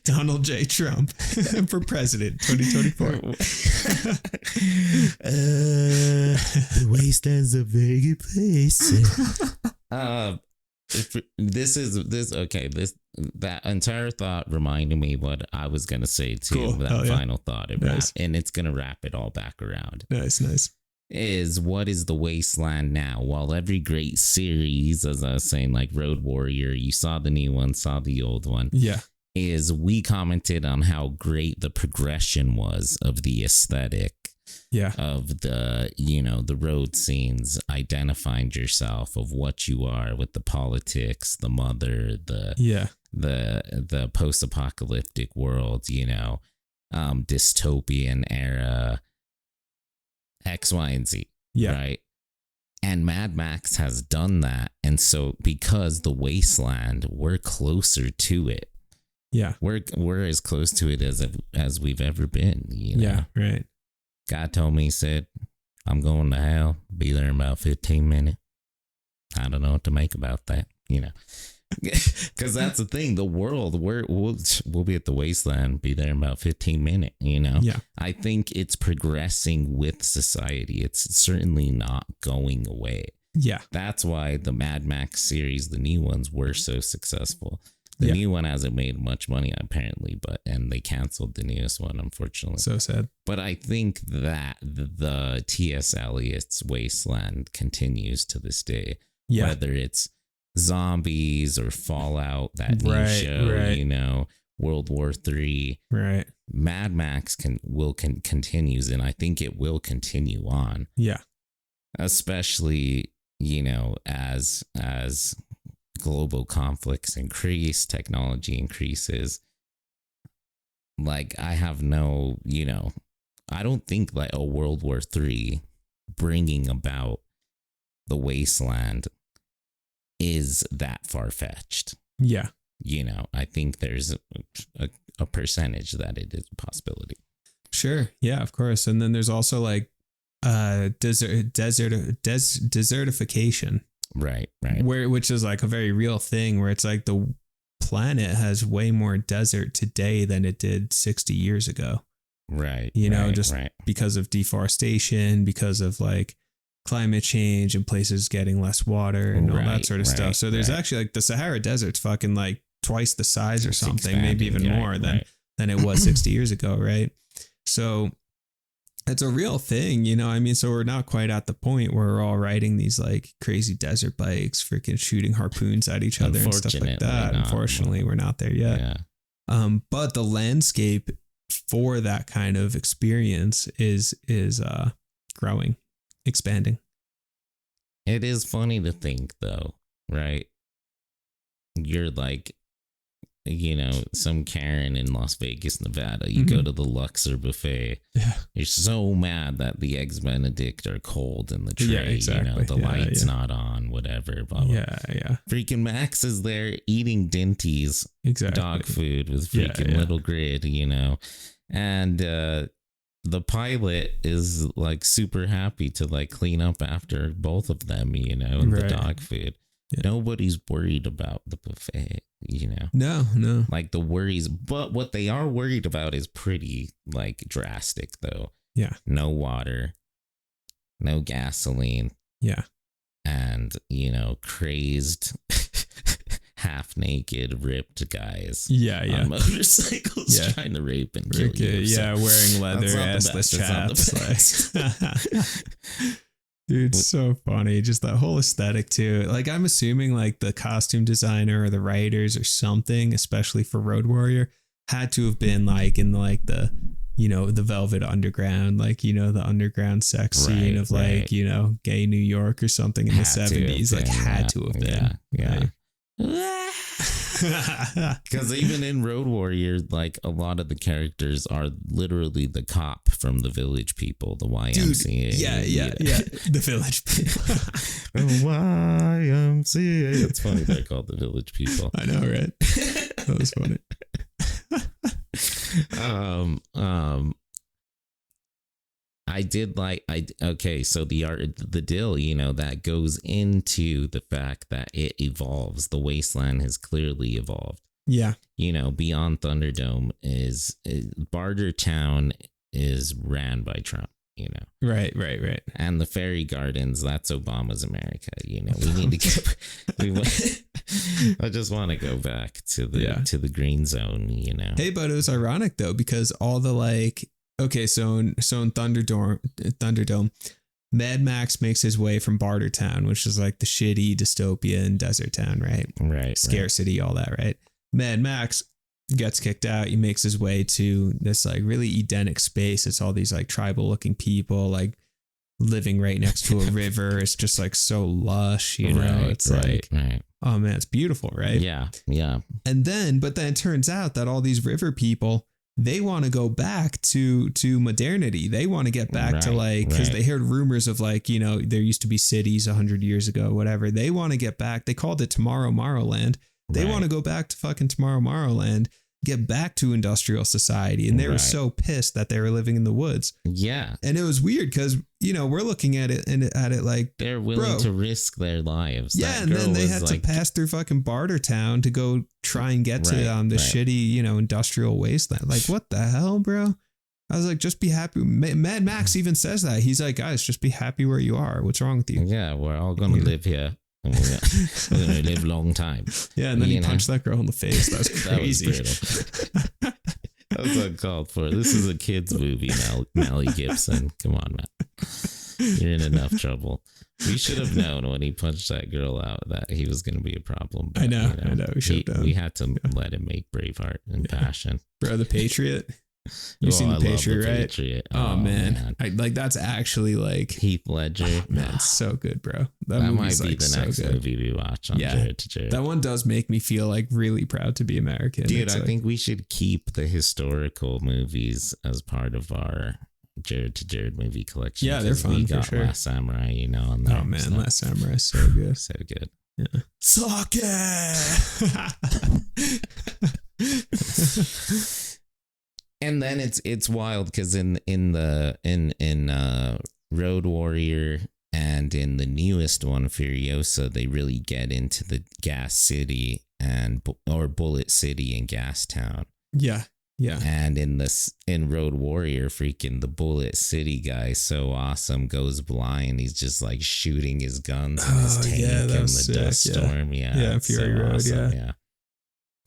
Donald J. Trump for president 2024. The Wasteland's a very good place. That entire thought reminded me what I was gonna say too. Cool. That final thought, and it's gonna wrap it all back around. Nice. Is what is the Wasteland now? Well, every great series, as I was saying, like Road Warrior, you saw the new one, saw the old one. Yeah. Is we commented on how great the progression was of the aesthetic. Yeah. Of the, you know, the road scenes, identifying yourself of what you are with the politics, the mother, the post-apocalyptic world, you know, dystopian era, X, Y, and Z. Yeah. Right. And Mad Max has done that. And so because the Wasteland, we're closer to it. Yeah. We're as close to it as we've ever been. You know? Yeah. Right. God told me, he said, I'm going to hell. Be there in about 15 minutes. I don't know what to make about that, you know. Because that's the thing. The world, we'll be at the Wasteland, be there in about 15 minutes, you know. Yeah. I think it's progressing with society. It's certainly not going away. Yeah. That's why the Mad Max series, the new ones, were so successful. The new one hasn't made much money, apparently, and they canceled the newest one, unfortunately. So sad. But I think that the T.S. Eliot's Wasteland continues to this day. Yeah. Whether it's zombies or Fallout, that new show, you know, World War III. Right. Mad Max continues, and I think it will continue on. Yeah. Especially, you know, as global conflicts increase, technology increases. Like, I have no, you know, I don't think like a World War III bringing about the Wasteland is that far-fetched. Yeah. You know, I think there's a percentage that it is a possibility. Sure. Yeah, of course. And then there's also like desertification. Right. Which is like a very real thing where it's like the planet has way more desert today than it did 60 years ago. Right. You know, because of deforestation, because of like climate change and places getting less water and all that sort of stuff. So there's actually like the Sahara Desert's fucking like twice the size or something, maybe even more than it was 60 years ago. Right. So it's a real thing, you know. I mean, so we're not quite at the point where we're all riding these like crazy desert bikes, freaking shooting harpoons at each other and stuff like that. Unfortunately, we're not there yet. Yeah. But the landscape for that kind of experience is growing, expanding. It is funny to think, though, right? You're like, you know, some Karen in Las Vegas, Nevada. You go to the Luxor buffet. Yeah. You're so mad that the eggs Benedict are cold in the tray. Yeah, exactly. You know, the light's not on, whatever. Blah, blah. Yeah. Freaking Max is there eating Dinty's dog food with freaking Little Grid, you know. And the pilot is like super happy to like clean up after both of them, you know, and the dog food. Yeah. Nobody's worried about the buffet, you know. No. Like the worries, but what they are worried about is pretty like drastic though. Yeah. No water, no gasoline. Yeah. And, you know, crazed, half naked, ripped guys. Yeah. On motorcycles trying to rape and kill you. Yeah, wearing leather assless chaps. Dude, it's so funny. Just that whole aesthetic too. Like, I'm assuming like the costume designer or the writers or something, especially for Road Warrior, had to have been like in like the, you know, the Velvet Underground, like, you know, the underground sex scene of like, you know, gay New York or something in the 70s. Like, had to have been. Yeah. Right? Because even in Road Warrior, like a lot of the characters are literally the cop from the Village People, the YMCA. Dude, yeah. The Village People. YMCA. It's funny they're called the Village People. I know, right? That was funny. I did like okay, so the deal, you know, that goes into the fact that it evolves. The Wasteland has clearly evolved. Yeah. You know, Beyond Thunderdome is Bartertown is ran by Trump, you know. Right. And the Fairy Gardens, that's Obama's America, you know. We need to get I just want to go back to the green zone, you know. Hey, but it was ironic though, because all the like, okay, so in Thunderdome, Mad Max makes his way from Bartertown, which is like the shitty dystopia and desert town, right? Right. Scarcity, all that, right? Mad Max gets kicked out. He makes his way to this like really Edenic space. It's all these like tribal looking people like living right next to a river. It's just like so lush, you know? It's like, oh man, it's beautiful, right? Yeah. And then, but then it turns out that all these river people, they want to go back to modernity. They want to get back to like, because they heard rumors of like, you know, there used to be cities 100 years ago, whatever. They want to get back. They called it Tomorrowland. They want to go back to fucking Tomorrowland, get back to industrial society. And they were so pissed that they were living in the woods. Yeah. And it was weird because, you know, we're looking at it like they're willing to risk their lives. Yeah. And then they had to pass through fucking Bartertown to go try and get to the shitty, you know, industrial wasteland. Like, what the hell, bro? I was like, just be happy. Mad Max even says that. He's like, guys, just be happy where you are. What's wrong with you? Yeah. We're all going to live here. We're going to live a long time. Yeah. And then he punched that girl in the face. That was crazy. That was uncalled for. This is a kid's movie, Mel Gibson. Come on, man. You're in enough trouble. We should have known when he punched that girl out that he was going to be a problem. But, I know. We had to let him make Braveheart and Passion. Bro, The Patriot. You've seen The Patriot, right? Patriot. Oh, man. Like that's actually like Heath Ledger. Oh, man, it's so good, bro. That might be like the next movie we watch on Jare to Jare. That one does make me feel like really proud to be American. Dude, I think we should keep the historical movies as part of our Jared to Jared movie collection. Yeah, they're fun. We got for sure. Last Samurai, you know. On there, oh man, so. Last Samurai is so good. So good. Yeah. Suck it. And then it's wild because in Road Warrior and in the newest one, Furiosa, they really get into the Gas City or Bullet City and Gas Town. Yeah. Yeah. And in Road Warrior, freaking the Bullet City guy, so awesome, goes blind. He's just like shooting his guns in his tank in the dust storm. Yeah. Fury Road. Awesome. Yeah.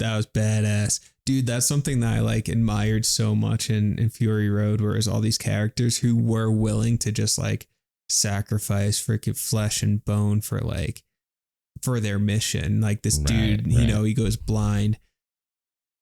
That was badass. Dude, that's something that I like admired so much in Fury Road, whereas all these characters who were willing to just like sacrifice freaking flesh and bone for their mission. Like this dude, you know, he goes blind,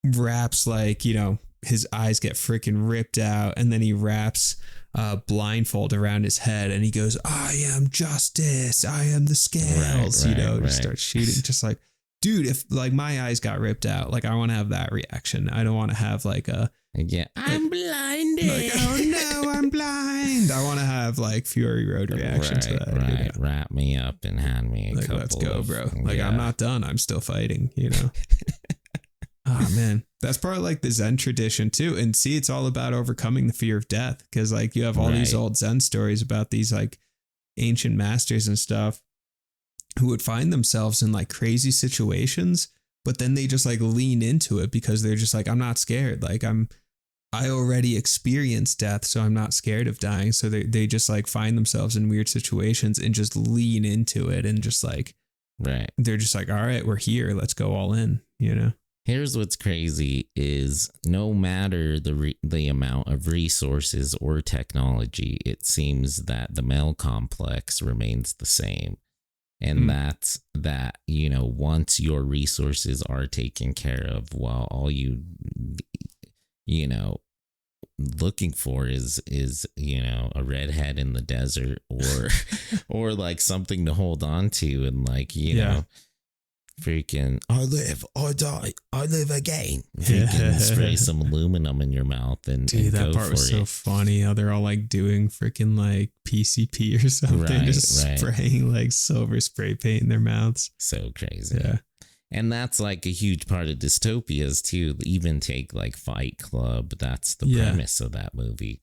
wraps like, you know, his eyes get freaking ripped out, and then he wraps a blindfold around his head and he goes, I am justice, I am the scales, you know, just starts shooting, just like, dude, if like my eyes got ripped out, like I want to have that reaction. I don't want to have like I'm blinded. Like, oh no, I'm blind. I want to have like Fury Road reaction to that. Right. You know? Wrap me up and hand me a couple. Let's go, bro. Like I'm not done. I'm still fighting, you know? Oh man. That's part of like the Zen tradition too. And see, it's all about overcoming the fear of death. Cause like you have all these old Zen stories about these like ancient masters and stuff who would find themselves in like crazy situations, but then they just like lean into it because they're just like, I'm not scared. Like I already experienced death, so I'm not scared of dying. So they just like find themselves in weird situations and just lean into it and just like, they're just like, all right, we're here. Let's go all in, you know? Here's what's crazy is no matter the amount of resources or technology, it seems that the male complex remains the same. And that's that, you know, once your resources are taken care of, well, all you know, looking for is, you know, a redhead in the desert or like something to hold on to and like, you know, freaking, I live, I die, I live again. Freaking spray some aluminum in your mouth and Dude, that go part for was it. so funny. How they're all like doing freaking like PCP or something, just spraying like silver spray paint in their mouths. So crazy. Yeah. And that's like a huge part of dystopias too. Even take like Fight Club. That's the premise of that movie,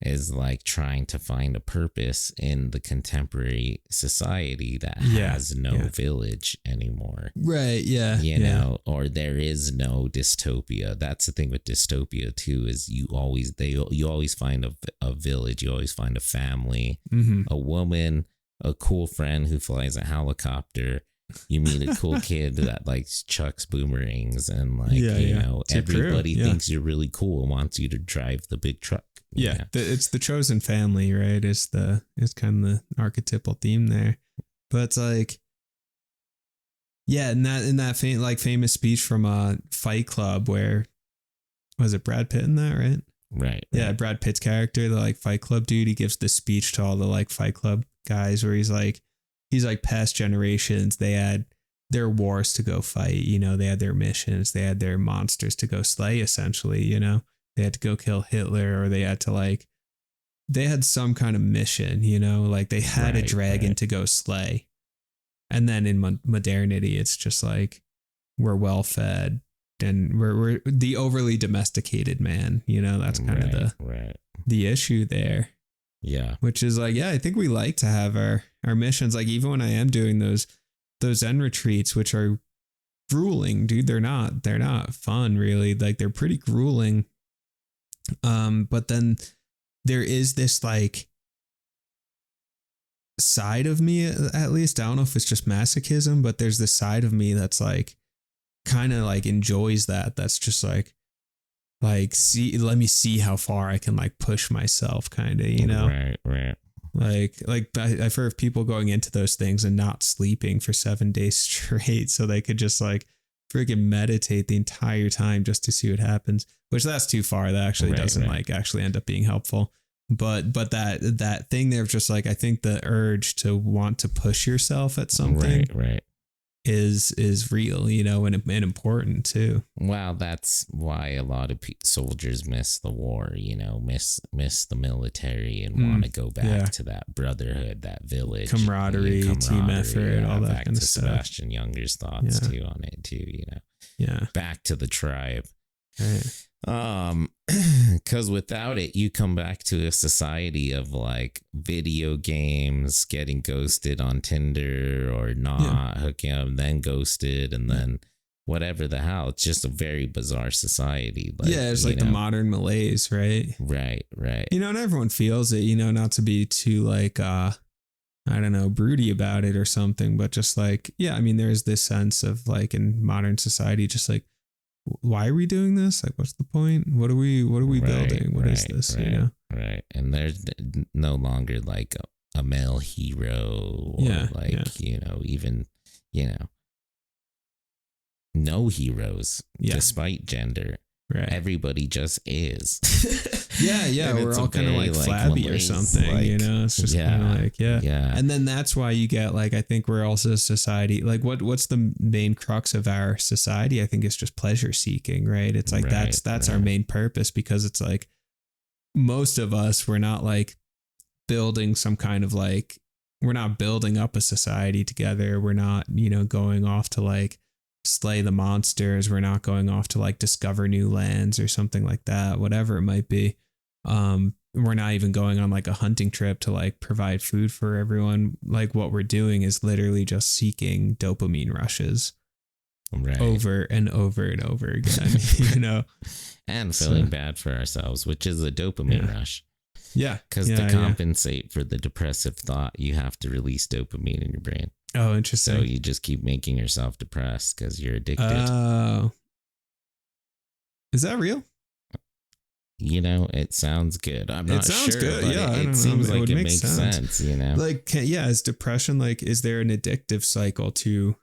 is like trying to find a purpose in the contemporary society that has no village anymore. Right. Yeah. You know, or there is no dystopia. That's the thing with dystopia too, is you always find a village. You always find a family, a woman, a cool friend who flies a helicopter. You meet a cool kid that likes chucks boomerangs, and like, you know, everybody thinks you're really cool and wants you to drive the big truck. Yeah. It's the chosen family, right? It's kind of the archetypal theme there. But it's like, yeah, in that famous speech from Fight Club, where was it Brad Pitt in that, right? Right. Yeah, Brad Pitt's character, the like Fight Club dude, he gives this speech to all the like Fight Club guys where he's like past generations, they had their wars to go fight, you know, they had their missions, they had their monsters to go slay, essentially, you know, they had to go kill Hitler, or they had some kind of mission, you know, like they had a dragon to go slay. And then in modernity, it's just like, we're well fed and we're the overly domesticated man, you know, that's kind of the issue there. Yeah. Which is like, I think we like to have our missions. Like, even when I am doing those Zen retreats, which are grueling, dude, they're not fun really. Like, they're pretty grueling. But then there is this like side of me, at least, I don't know if it's just masochism, but there's this side of me that's like kind of like enjoys that. That's just like let me see how far I can like push myself, kind of, you know? Right. Like I've heard of people going into those things and not sleeping for 7 days straight so they could just like freaking meditate the entire time just to see what happens, which that's too far. That actually doesn't like actually end up being helpful. But that thing there of just like, I think the urge to want to push yourself at something is real, you know, and important too. Well, that's why a lot of soldiers miss the war, you know, miss the military and want to go back to that brotherhood, that village, camaraderie, team effort, all that back kind of to stuff. Sebastian Younger's thoughts too on it too, you know. Yeah. Back to the tribe. Right. Because without it, you come back to a society of like video games, getting ghosted on Tinder or not hooking up, and then ghosted, and then whatever the hell. It's just a very bizarre society. Like, it's like the modern malaise, right? Right. You know, and everyone feels it, you know, not to be too like, I don't know, broody about it or something, but just like, I mean, there's this sense of like in modern society, just like, why are we doing this? Like, what's the point? What are we building? What is this? You know? Right. And there's no longer like a male hero or you know, even, you know, no heroes despite gender. Right. Everybody just is. We're all kind of like flabby or something, like, you know? It's just kind of like, And then that's why you get like, I think we're also a society, like what's the main crux of our society? I think it's just pleasure seeking, right? It's like, that's our main purpose, because it's like most of us, we're not like building some kind of like, we're not building up a society together. We're not, you know, going off to like slay the monsters. We're not going off to like discover new lands or something like that, whatever it might be. We're not even going on like a hunting trip to like provide food for everyone. Like, what we're doing is literally just seeking dopamine rushes over and over and over again, you know, and feeling bad for ourselves, which is a dopamine rush. Yeah. Because to compensate for the depressive thought, you have to release dopamine in your brain. Oh, interesting. So you just keep making yourself depressed because you're addicted. Oh. Is that real? You know, it sounds good. I'm not sure. It sounds good. But it seems like it makes sense, you know? Like, is depression, like, is there an addictive cycle to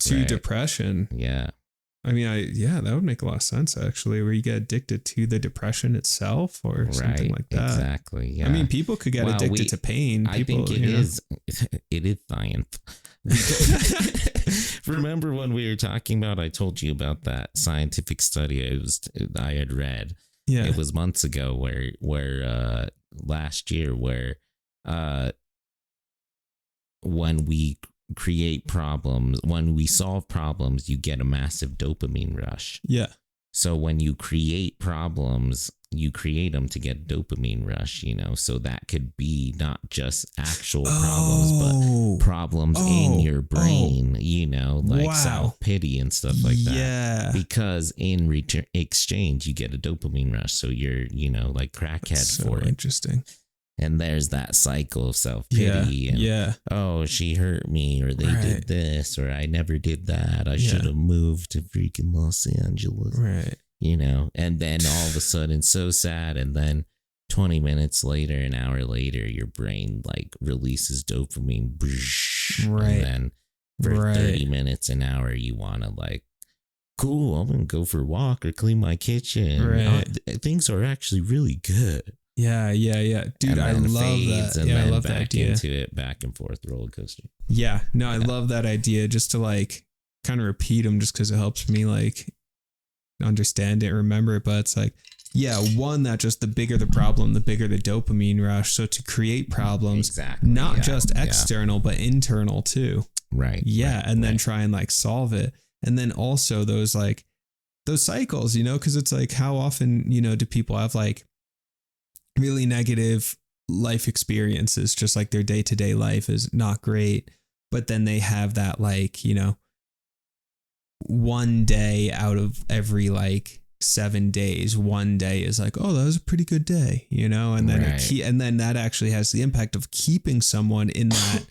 depression? Yeah. I mean, that would make a lot of sense, actually, where you get addicted to the depression itself or something like that. Exactly. Yeah. I mean, people could get addicted to pain. I think it is science. Remember when we were talking about, I told you about that scientific study I had read. Yeah. It was months ago where last year where when we create problems, when we solve problems, you get a massive dopamine rush. Yeah. So when you create problems, you create them to get dopamine rush, so that could be not just actual problems, but problems in your brain, like self-pity and stuff like that. Yeah. Because in exchange, you get a dopamine rush. So you're, like crackhead for it. Interesting. And there's that cycle of self-pity. Oh, she hurt me, or they did this, or I never did that. I should have moved to freaking Los Angeles. Right. And then all of a sudden, so sad. And then 20 minutes later, an hour later, your brain like releases dopamine. Right. And then for 30 minutes, an hour, you want to like, cool, I'm going to go for a walk or clean my kitchen. Right. Things are actually really good. Yeah. Dude, I love that. And I then love that back idea. into it, back and forth roller coaster. Yeah. No, I love that idea, just to like kind of repeat them, just because it helps me like understand it, remember it. But it's like, one, that just the bigger the problem, the bigger the dopamine rush. So to create problems, not just external, but internal too. Right. Yeah. And then try and like solve it. And then also those cycles, because it's like, how often, do people have like really negative life experiences, just like their day-to-day life is not great, but then they have that like, one day out of every like 7 days, one day is like, oh, that was a pretty good day, and then and then that actually has the impact of keeping someone in that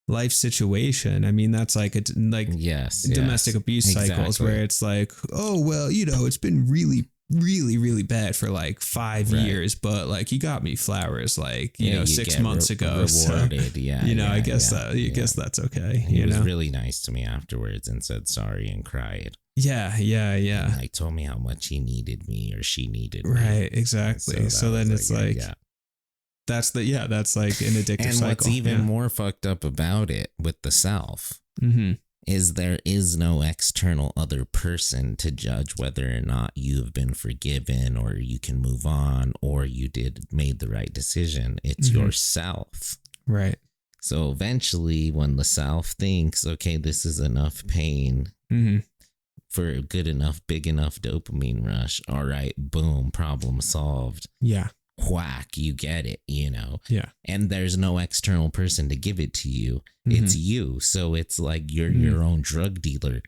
life situation. I mean, that's like domestic abuse cycles where it's like, oh, well, it's been really, really, really bad for like 5 years, but like you got me flowers like, 6 months ago. Rewarded. So, I guess that's okay. He was really nice to me afterwards and said sorry and cried. Yeah. And like told me how much he needed me or she needed me. Right. Exactly. So then it's like, that's like an addictive cycle. And what's even more fucked up about it with the self is there is no external other person to judge whether or not you have been forgiven or you can move on or you made the right decision. It's yourself. Right. So eventually when the self thinks, okay, this is enough pain for a good enough, big enough dopamine rush. All right, boom, problem solved. Yeah. Whack, you get it, Yeah. And there's no external person to give it to you. It's you. So it's like you're your own drug dealer.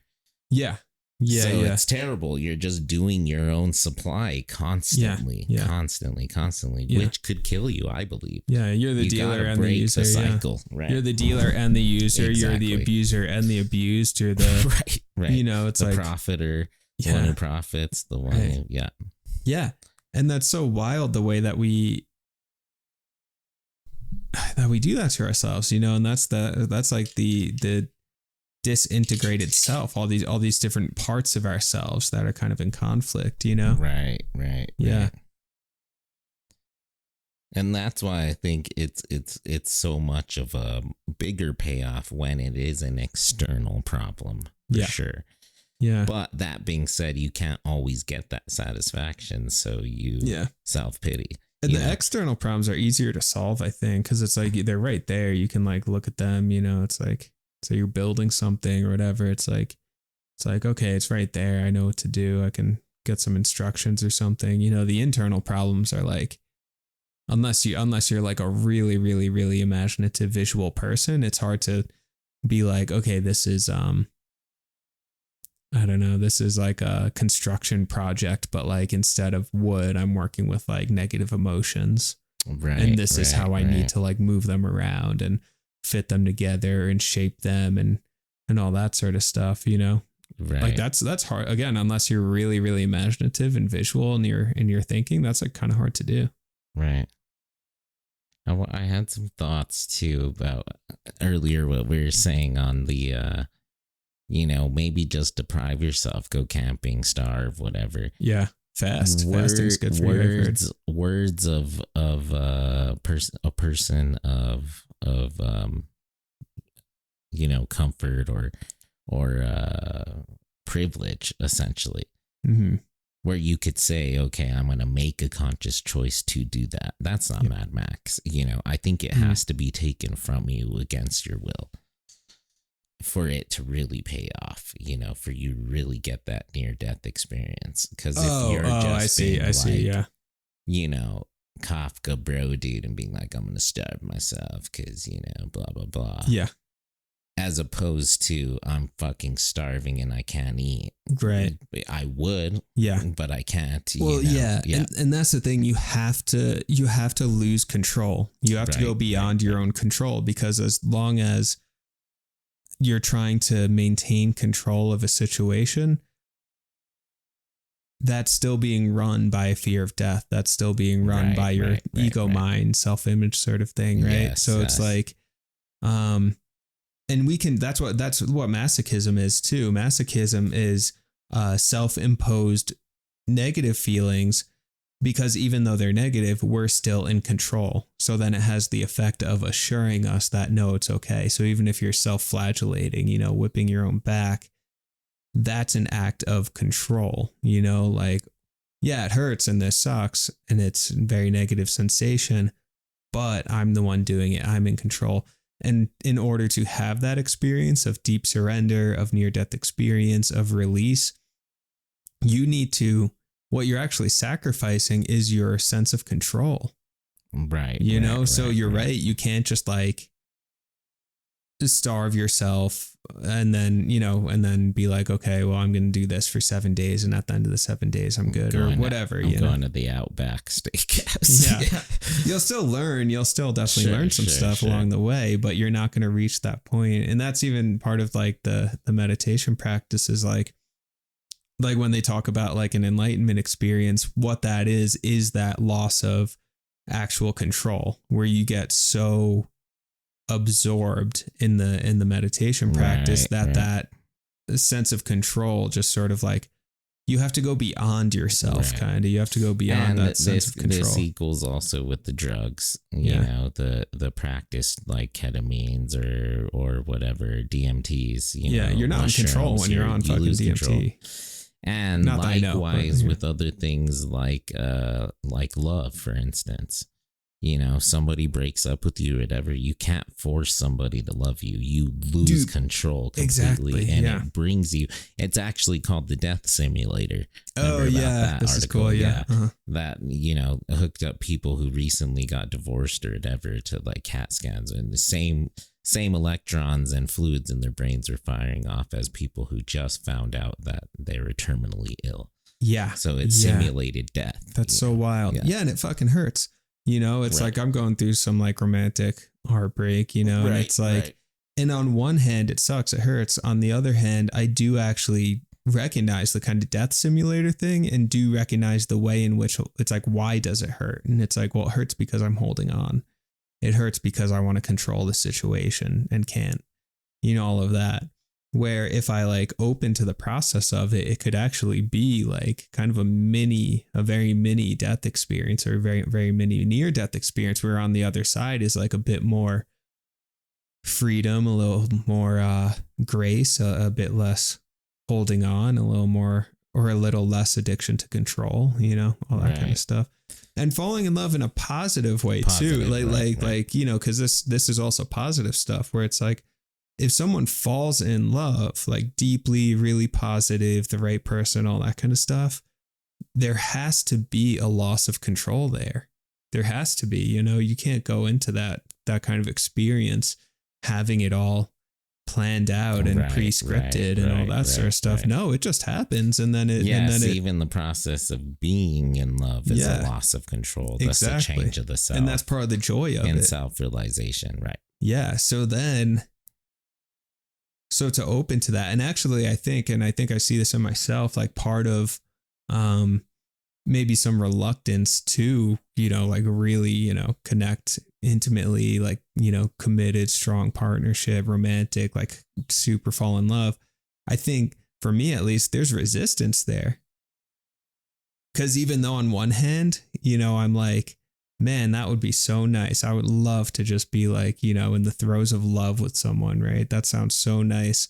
Yeah. So it's terrible. You're just doing your own supply constantly, which could kill you, I believe. Yeah, you're the dealer and the user. The cycle, right? You're the dealer and the user. Exactly. You're the abuser and the abused. You're the right. It's the like profiter, one who profits, the one who, Yeah. And that's so wild, the way that we do that to ourselves, and that's like the disintegrated self, all these different parts of ourselves that are kind of in conflict, Right. Yeah. Right. And that's why I think it's so much of a bigger payoff when it is an external problem, for sure. Yeah. But that being said, you can't always get that satisfaction. So you self-pity. And the external problems are easier to solve, I think, because it's like they're right there. You can like look at them, it's like, so you're building something or whatever. It's like, okay, it's right there. I know what to do. I can get some instructions or something. The internal problems are like, unless you're like a really, really, really imaginative visual person, it's hard to be like, okay, this is, I don't know, this is like a construction project, but like instead of wood, I'm working with like negative emotions. Right. And this is how I need to like move them around and fit them together and shape them and all that sort of stuff, Right. Like that's hard. Again, unless you're really, really imaginative and visual in your thinking, that's like kind of hard to do. Right. I had some thoughts too about earlier what we were saying on the maybe just deprive yourself, go camping, starve, whatever. Yeah. Fasting's good for you. Words of a person of comfort or privilege, essentially. Mm-hmm. Where you could say, okay, I'm going to make a conscious choice to do that. That's not Mad Max. I think it has to be taken from you against your will for it to really pay off, for you to really get that near-death experience. Because if you're just I see, Kafka bro dude and being like, I'm going to starve myself because, blah, blah, blah. Yeah. As opposed to I'm fucking starving and I can't eat. Right. I would. Yeah. But I can't. Well, yeah. And that's the thing. You have to lose control. You have to go beyond your own control, because as long as you're trying to maintain control of a situation, that's still being run by a fear of death. That's still being run by your ego mind, self-image sort of thing. Right. Yes, so it's like, and that's what masochism is too. Masochism is self-imposed negative feelings, because even though they're negative, we're still in control. So then it has the effect of assuring us that, no, it's okay. So even if you're self-flagellating, whipping your own back, that's an act of control, like, yeah, it hurts and this sucks and it's a very negative sensation, but I'm the one doing it. I'm in control. And in order to have that experience of deep surrender, of near-death experience, of release, what you're actually sacrificing is your sense of control. Right. So you're right. You can't just like starve yourself and then be like, okay, well, I'm going to do this for 7 days. And at the end of the 7 days, I'm good, or whatever. I'm going to the Outback Steakhouse. Yeah. You'll still learn. You'll still definitely learn some stuff along the way, but you're not going to reach that point. And that's even part of like the meditation practices, like when they talk about like an enlightenment experience, what that is that loss of actual control, where you get so absorbed in the meditation practice that sense of control just sort of like, you have to go beyond yourself, kind of. You have to go beyond that sense of control. This equals also with the drugs, the practice like ketamines or whatever, DMTs. You're not in control when you're on fucking DMT. Control. And likewise with other things like love, for instance. Somebody breaks up with you or whatever, you can't force somebody to love you. You lose control completely. Exactly, and it brings you, it's actually called the death simulator. Remember that this article? Is cool. Yeah. Uh-huh. That, hooked up people who recently got divorced or whatever to like CAT scans, and the same electrons and fluids in their brains are firing off as people who just found out that they were terminally ill. Yeah. So it simulated death. That's so wild. Yeah. And it fucking hurts. It's like I'm going through some like romantic heartbreak, and it's like, and on one hand, it sucks, it hurts. On the other hand, I do actually recognize the kind of death simulator thing, and do recognize the way in which it's like, why does it hurt? And it's like, well, it hurts because I'm holding on. It hurts because I want to control the situation and can't, all of that. Where if I like open to the process of it, it could actually be like kind of a very mini death experience, or very, very mini near death experience, where on the other side is like a bit more freedom, a little more grace, a bit less holding on, a little more, or a little less addiction to control, all that kind of stuff. And falling in love in a positive way too. Because this is also positive stuff, where it's like, if someone falls in love, like deeply, really positive, the right person, all that kind of stuff, there has to be a loss of control there. There has to be, you can't go into that kind of experience having it all planned out and pre-scripted and all that sort of stuff. Right. No, it just happens. And then even the process of being in love is a loss of control. That's the change of the self. And that's part of the joy of it. And self-realization. Right. Yeah. So to open to that, and actually I think I see this in myself, like part of maybe some reluctance to, like really, connect intimately, like, committed, strong partnership, romantic, like super fall in love. I think for me, at least, there's resistance there. Because even though on one hand, I'm like, man, that would be so nice. I would love to just be like, you know, in the throes of love with someone, right? That sounds so nice.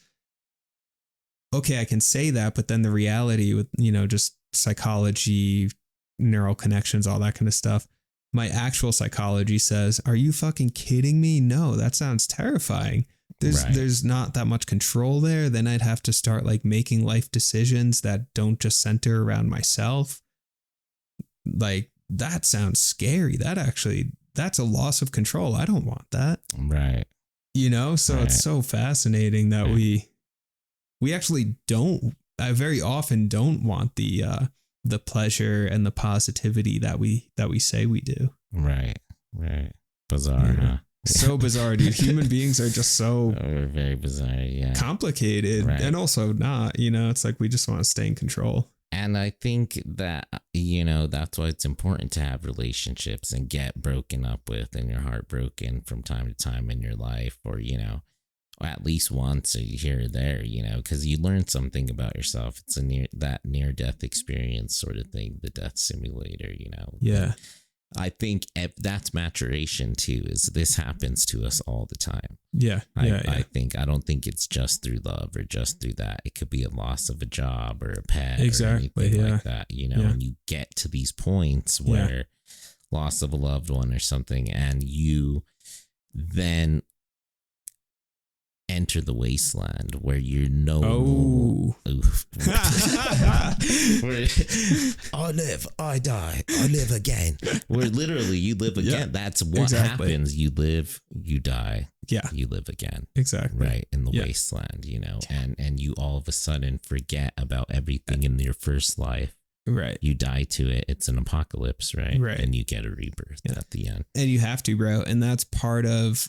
Okay, I can say that, but then the reality with, you know, just psychology, neural connections, all that kind of stuff. My actual psychology says, are you fucking kidding me? No, that sounds terrifying. There's not that much control there. Then I'd have to start like making life decisions that don't just center around myself. Like, that sounds scary. That's a loss of control. I don't want that. Right. You know, so it's so fascinating that we actually don't, I very often don't want the pleasure and the positivity that we say we do. Right. Bizarre, huh? So bizarre, dude. Human beings are just so very bizarre, complicated, and also not, you know, it's like we just want to stay in control. And I think that, you know, that's why it's important to have relationships and get broken up with and your heart broken from time to time in your life, or, you know, at least once here or there, you know, because you learn something about yourself. It's a near death experience sort of thing, the death simulator, you know. Yeah. But I think that's maturation too, is this happens to us all the time. Yeah. I don't think it's just through love or just through that. It could be a loss of a job or a pet or anything like that, you know, and you get to these points where loss of a loved one or something, and you then enter the wasteland where you're where I live, I die, I live again. Where literally you live again. Yeah, that's what happens. You live, you die. Yeah. You live again. Exactly. Right. In the wasteland, you know, and you all of a sudden forget about everything in your first life. Right. You die to it. It's an apocalypse, right? Right. And you get a rebirth at the end. And you have to, bro. And that's part of,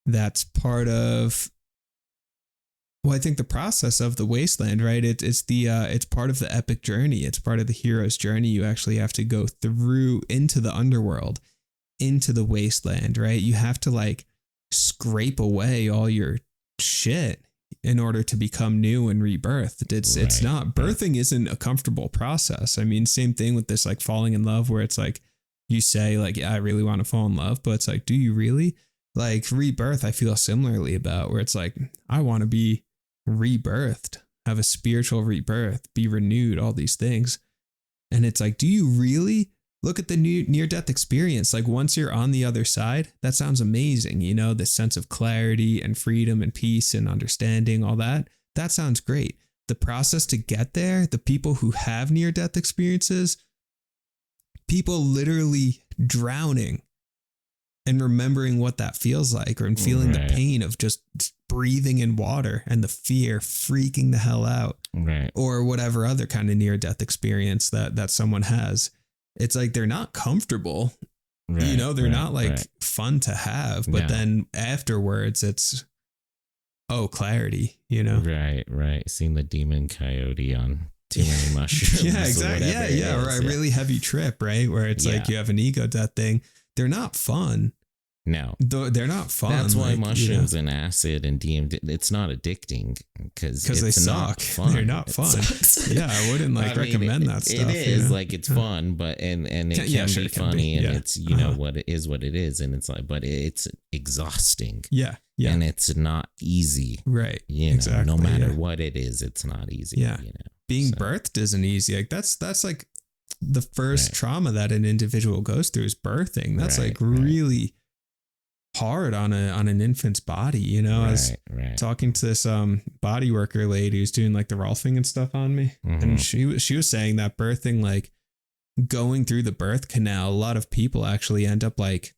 that's part of, well, I think the process of the wasteland, right? It's part of the epic journey. It's part of the hero's journey. You actually have to go through into the underworld, into the wasteland, right? You have to like scrape away all your shit in order to become new and rebirthed. It's not, birthing isn't a comfortable process. I mean, same thing with this like falling in love, where it's like you say like, yeah, I really want to fall in love, but it's like, do you really? Like rebirth, I feel similarly about, where it's like, I want to be rebirthed, have a spiritual rebirth, be renewed, all these things. And it's like, do you really? Look at the near-death experience. Like once you're on the other side, that sounds amazing. You know, this sense of clarity and freedom and peace and understanding, all that. That sounds great. The process to get there, the people who have near-death experiences, people literally drowning and remembering what that feels like, or feeling the pain of just breathing in water and the fear freaking the hell out, or whatever other kind of near-death experience that someone has. It's like they're not comfortable, you know, they're not like fun to have, but then afterwards it's, clarity, you know? Right. Seeing the demon coyote on too many mushrooms. Yeah, exactly. Yeah. Or a really heavy trip, right? Where it's like you have an ego death thing. They're not fun. No, they're not fun. That's why mushrooms and acid and DMT, it's not addicting because they suck. They're not fun. Yeah, I wouldn't recommend that stuff. It is like it's fun, but and it can be funny, and it's know what it is, and it's like, but it's exhausting. Yeah. And it's not easy. Right. You know, exactly. No matter what it is, it's not easy. Yeah. You know, being birthed isn't easy. Like that's like the first trauma that an individual goes through is birthing. That's really hard on an infant's body, you know. I was talking to this body worker lady who's doing like the Rolfing and stuff on me, and she was saying that birthing, like going through the birth canal, a lot of people actually end up like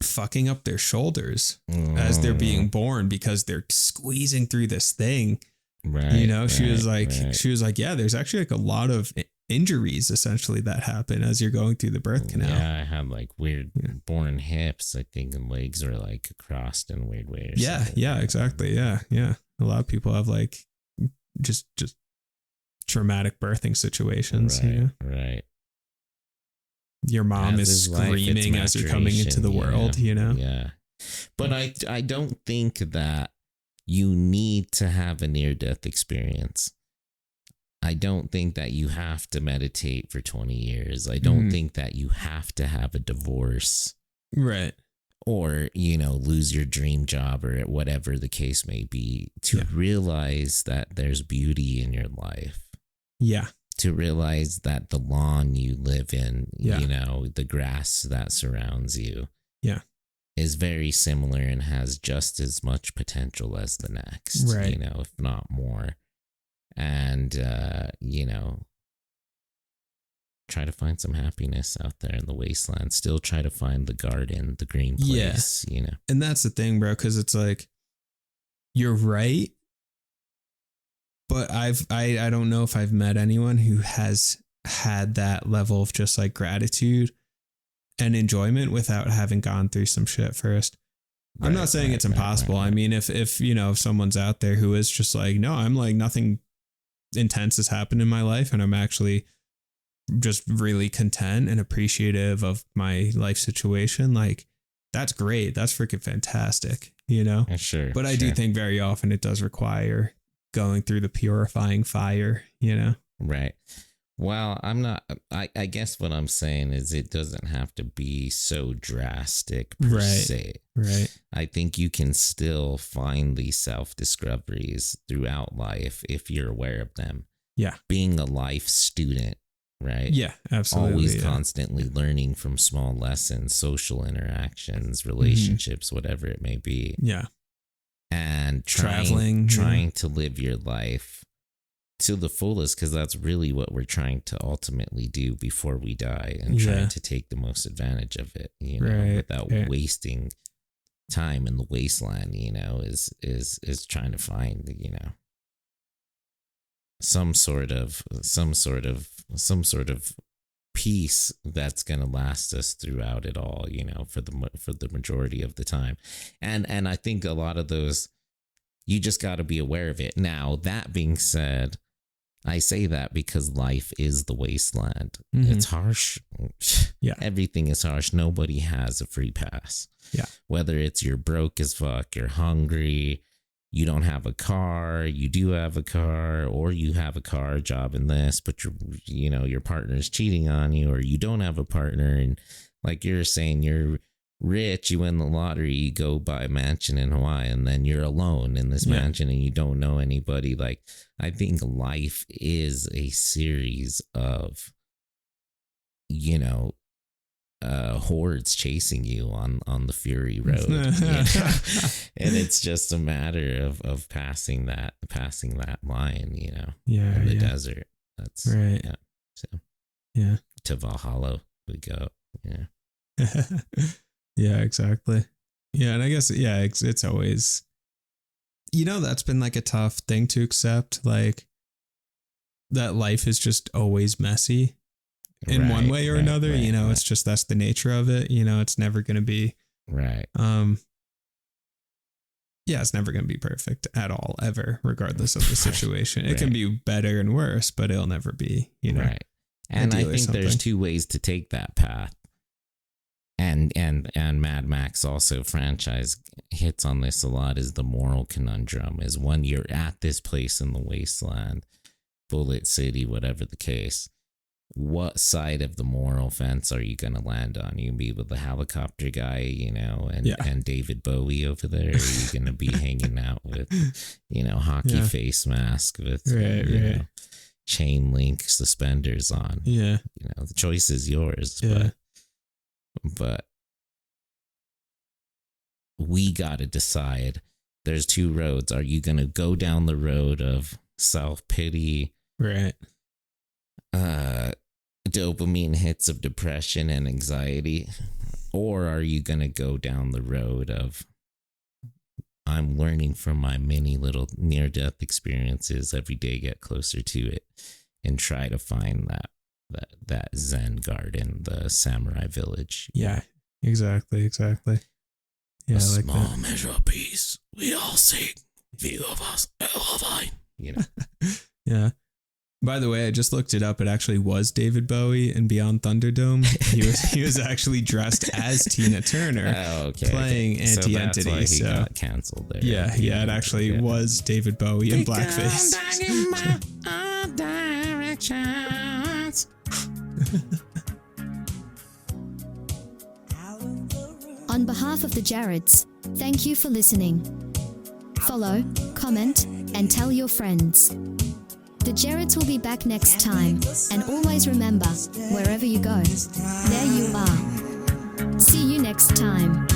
fucking up their shoulders as they're being born because they're squeezing through this thing. You know, she was like, yeah, there's actually like a lot of injuries essentially that happen as you're going through the birth canal. Yeah, I had like weird born hips, I think, and legs are like crossed in weird ways. Yeah, exactly. Yeah. A lot of people have like just traumatic birthing situations. Right. Your mom is screaming as you're coming into the world, you know? Yeah. But I don't think that you need to have a near-death experience. I don't think that you have to meditate for 20 years. I don't think that you have to have a divorce. Right. Or, lose your dream job or whatever the case may be to realize that there's beauty in your life. Yeah. To realize that the lawn you live in, the grass that surrounds you is very similar and has just as much potential as the next, right. If not more. And, try to find some happiness out there in the wasteland. Still try to find the garden, the green place, And that's the thing, bro, because it's like, you're right. But I don't know if I've met anyone who has had that level of just like gratitude and enjoyment without having gone through some shit first. Right, I'm not saying it's impossible. Right. I mean, if someone's out there who is just like, no, I'm like, nothing intense has happened in my life and I'm actually just really content and appreciative of my life situation, like, that's great. That's freaking fantastic, Sure. But I do think very often it does require going through the purifying fire, Right. Well, I guess what I'm saying is it doesn't have to be so drastic per se. Right. I think you can still find these self-discoveries throughout life if you're aware of them. Yeah. Being a life student, right? Yeah, absolutely. Always constantly learning from small lessons, social interactions, relationships, whatever it may be. Yeah. And traveling, trying to live your life to the fullest, because that's really what we're trying to ultimately do before we die, and trying to take the most advantage of it, without wasting time in the wasteland, is trying to find, some sort of peace that's going to last us throughout it all, for the majority of the time. And I think a lot of those, you just got to be aware of it. Now, that being said, I say that because life is the wasteland. It's harsh. Yeah. Everything is harsh. Nobody has a free pass. Yeah. Whether it's you're broke as fuck, you're hungry, you don't have a car, you do have a car, or you have a car, job in this, but your partner's cheating on you, or you don't have a partner. And like you're saying, you're rich, you win the lottery, you go buy a mansion in Hawaii, and then you're alone in this mansion and you don't know anybody. Like, I think life is a series of, hordes chasing you on the Fury Road. And it's just a matter of passing that line, in the desert. That's right. Yeah. So to Valhalla we go. Yeah. Yeah, exactly. Yeah, and I guess it's always, that's been like a tough thing to accept, like that life is just always messy in one way or another. It's just, that's the nature of it. It's never going to be right. It's never going to be perfect at all, ever, regardless of the situation. It can be better and worse, but it'll never be, right. And I think there's two ways to take that path. And Mad Max also franchise hits on this a lot, is the moral conundrum. Is when you're at this place in the wasteland, Bullet City, whatever the case, what side of the moral fence are you going to land on? You be with the helicopter guy, and David Bowie over there? Or are you going to be hanging out with, hockey face mask with, chain link suspenders on? Yeah. The choice is yours. Yeah. But we got to decide. There's two roads. Are you going to go down the road of self-pity, right? Dopamine hits of depression and anxiety? Or are you going to go down the road of, I'm learning from my many little near-death experiences every day, get closer to it, and try to find that Zen garden, the samurai village? Yeah, exactly. Yeah, a small measure of peace we all seek, few of us ever find. Yeah. By the way, I just looked it up. It actually was David Bowie in Beyond Thunderdome. He was actually dressed as Tina Turner, playing Anti-Entity. So he got canceled there. Yeah, it actually was David Bowie in blackface. chance. On behalf of the Jareds, thank you for listening. Follow, comment, and tell your friends. The Jareds will be back next time, and always remember, wherever you go, there you are. See you next time.